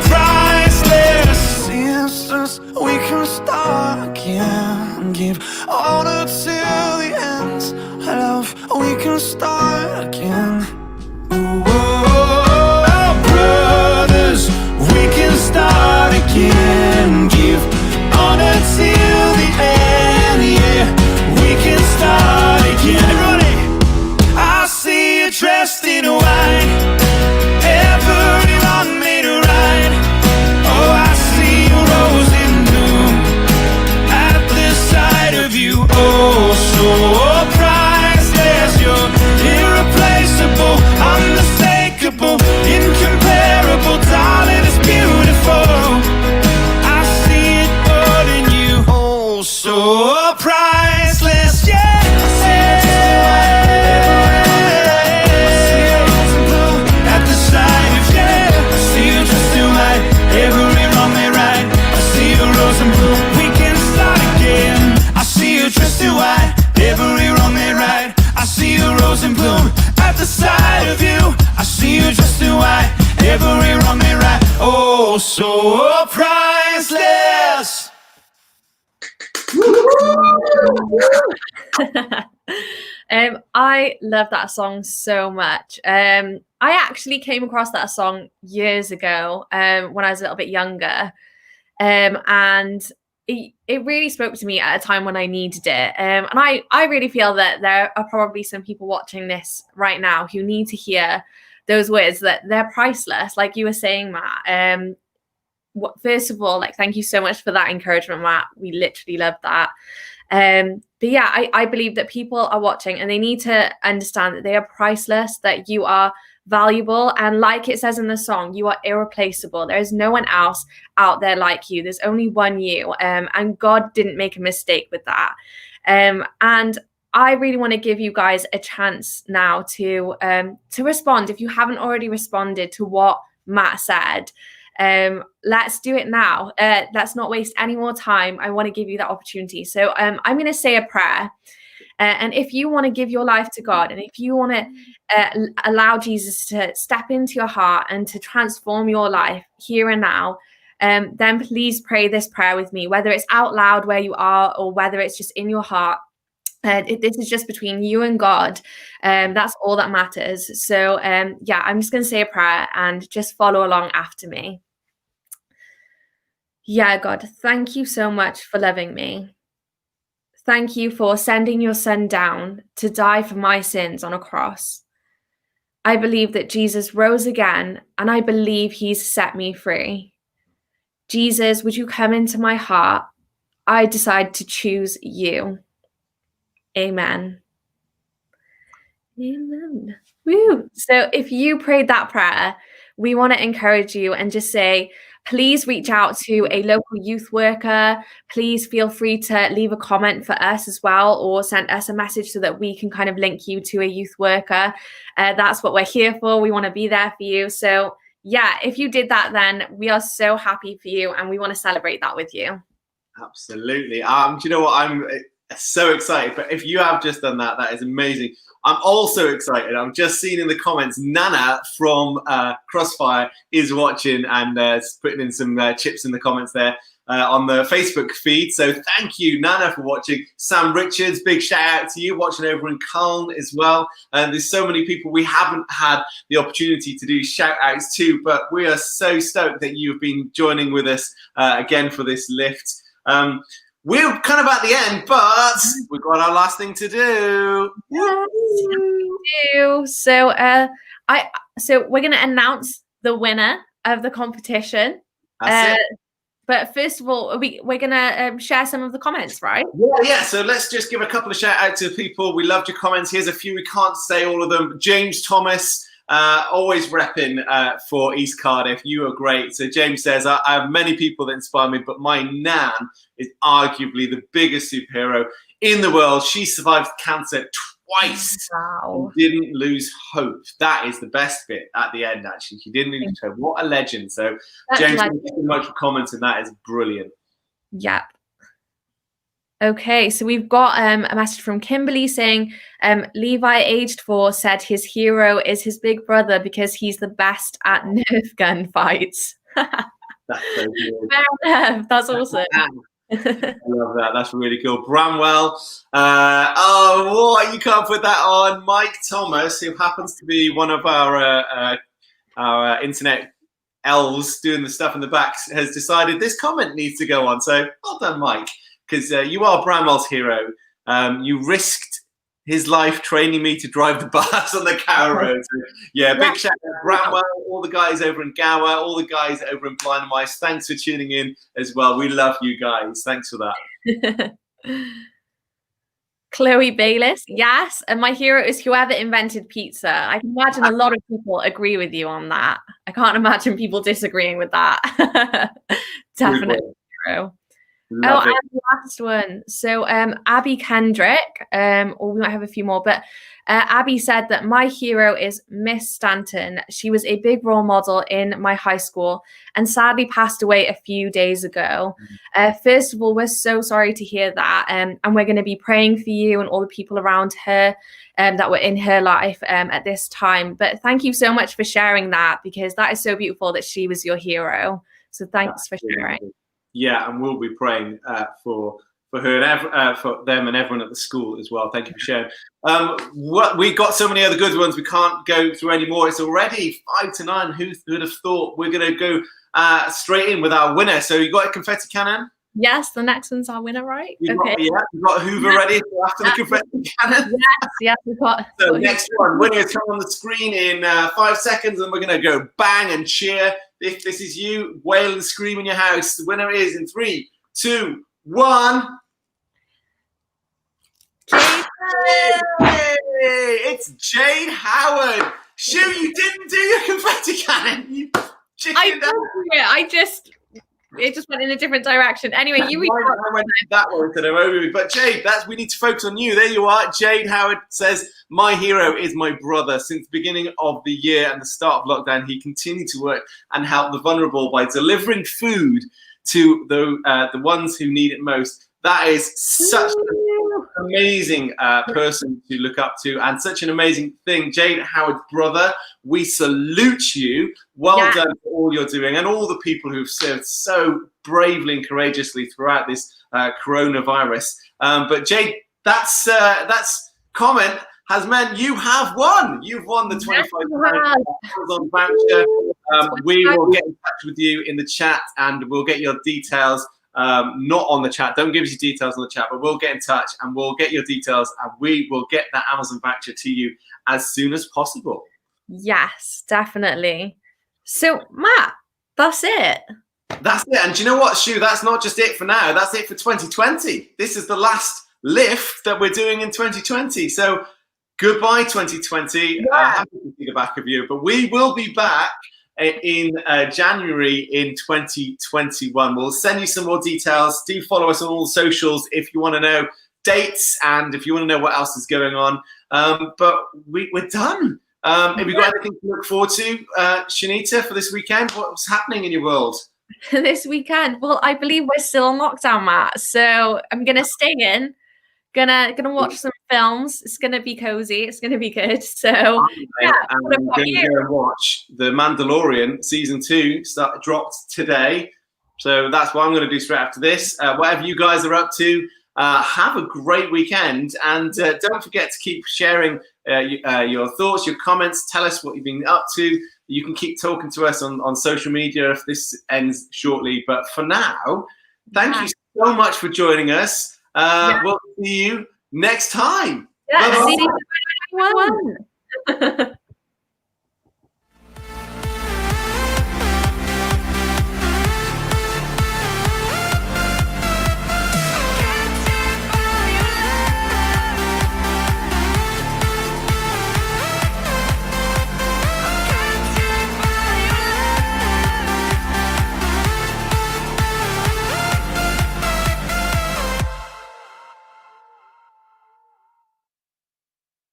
priceless. Sisters, we can start again. Give order till the end. Love, we can start again. Oh, brothers, we can start again. Give honor till the end. Yeah, we can start again. Everybody, I see you dressed in white. Every wrong made right. Oh, I see a rose in bloom at the sight of you. Oh, so priceless. You're irreplaceable, unmistakable, incomparable, darling, it's beautiful. I see it all in you. Oh, so priceless. Yeah. Every wrong made right. I see a rose in bloom at the sight of you. I see you dressed in white. Every wrong made right. Oh, so priceless. I love that song so much. I actually came across that song years ago when I was a little bit younger, and it really spoke to me at a time when I needed it. And I really feel that there are probably some people watching this right now who need to hear those words, that they're priceless, like you were saying, Matt. First of all, like, thank you so much for that encouragement, Matt. We literally love that. But yeah, I believe that people are watching and they need to understand that they are priceless, that you are valuable. And like it says in the song, you are irreplaceable. There is no one else out there like you. There's only one you. And God didn't make a mistake with that. And I really want to give you guys a chance now to respond. If you haven't already responded to what Matt said, let's do it now. Let's not waste any more time. I want to give you that opportunity. So I'm going to say a prayer. And if you want to give your life to God, and if you want to allow Jesus to step into your heart and to transform your life here and now, then please pray this prayer with me, whether it's out loud where you are or whether it's just in your heart. This is just between you and God. That's all that matters. So yeah, I'm just going to say a prayer and just follow along after me. Yeah, God, thank you so much for loving me. Thank you for sending your son down to die for my sins on a cross. I believe that Jesus rose again, and I believe he's set me free. Jesus, would you come into my heart? I decide to choose you. Amen. Amen. Woo. So if you prayed that prayer, we want to encourage you and just say, please reach out to a local youth worker. Please feel free to leave a comment for us as well, or send us a message so that we can kind of link you to a youth worker. That's what we're here for. We want to be there for you. So yeah, if you did that, then we are so happy for you and we want to celebrate that with you. Absolutely. Do you know what? I'm so excited. But if you have just done that, that is amazing. I'm also excited. I'm just seeing in the comments, Nana from Crossfire is watching and putting in some chips in the comments there on the Facebook feed. So thank you, Nana, for watching. Sam Richards, big shout out to you, watching over in Calne as well. And there's so many people we haven't had the opportunity to do shout outs to, but we are so stoked that you've been joining with us again for this lift. We're kind of at the end, but we've got our last thing to do. Yes, we do. So, so we're going to announce the winner of the competition. That's it. But first of all, we're going to share some of the comments, right? Yeah. So let's just give a couple of shout outs to people. We loved your comments. Here's a few. We can't say all of them. James Thomas. Always repping for East Cardiff. You are great. So James says, I have many people that inspire me, but my nan is arguably the biggest superhero in the world. She survived cancer twice. Wow. And didn't lose hope. That is the best bit at the end, actually. She didn't lose hope. What a legend. So James, thank you so much for commenting. That is brilliant. Yep. Okay, so we've got a message from Kimberly saying, Levi, aged 4, said his hero is his big brother because he's the best at Nerf gun fights. That's so good. That's awesome. I love that. That's really cool. Bramwell. Oh, what? You can't put that on. Mike Thomas, who happens to be one of our internet elves doing the stuff in the back, has decided this comment needs to go on. So well done, Mike. Because you are Bramwell's hero. You risked his life training me to drive the bus on the Gower Road. So, yeah, big shout out to Bramwell, all the guys over in Gower, all the guys over in Blind Mice. Thanks for tuning in as well. We love you guys. Thanks for that. Chloe Bayliss, yes. And my hero is whoever invented pizza. I can imagine a lot of people agree with you on that. I can't imagine people disagreeing with that. Definitely hero. Love and the last one. So Abby Kendrick, or we might have a few more, but Abby said that my hero is Miss Stanton. She was a big role model in my high school and sadly passed away a few days ago. First of all, we're so sorry to hear that. And we're going to be praying for you and all the people around her that were in her life at this time. But thank you so much for sharing that, because that is so beautiful that she was your hero. So thanks for sharing. Yeah, and we'll be praying for her and for them and everyone at the school as well. Thank you for sharing. We got so many other good ones. We can't go through any more. It's already 5 to 9. Who would have thought? We're going to go straight in with our winner. So you got a confetti cannon? Yes, the next one's our winner, right? You've Okay. got Hoover ready after the confetti cannon. Yes, we've got. So next one, winners come on the screen in 5 seconds, and we're going to go bang and cheer. If this is you, wail and scream in your house. The winner is in 3, 2, 1. Jade. It's Jade Howard. Shoo, you didn't do your confetti cannon. You chickened out. It just went in a different direction. Anyway, you read I went that way instead of over. But Jade, we need to focus on you. There you are. Jade Howard says, my hero is my brother. Since the beginning of the year and the start of lockdown, he continued to work and help the vulnerable by delivering food to the ones who need it most. That is such an amazing person to look up to, and such an amazing thing. Jade Howard's brother, we salute you. Well done for all you're doing, and all the people who've served so bravely and courageously throughout this coronavirus. But Jade, that's comment has meant you have won. You've won the 25 Amazon voucher. We will get in touch with you in the chat, and we'll get your details. Not on the chat. Don't give us your details on the chat, but we'll get in touch and we'll get your details, and we will get that Amazon voucher to you as soon as possible. Yes, definitely. So, Matt, that's it. That's it. And do you know what, Shoo? That's not just it for now. That's it for 2020. This is the last lift that we're doing in 2020. So, goodbye, 2020. Happy to see the back of you, but we will be back in January in 2021. We'll send you some more details. Do follow us on all the socials if you want to know dates and if you want to know what else is going on. But we're done. Have you got anything to look forward to, Shanita, for this weekend? What's happening in your world? This weekend? Well, I believe we're still on lockdown, Matt. So I'm going to stay in. Gonna watch some films. It's gonna be cozy. It's gonna be good. So I'm going to go and watch The Mandalorian season 2 dropped today. So that's what I'm going to do straight after this. Whatever you guys are up to, have a great weekend, and don't forget to keep sharing your thoughts, your comments. Tell us what you've been up to. You can keep talking to us on social media if this ends shortly. But for now, thank you so much for joining us. We'll see you next time. Yeah, see you everyone.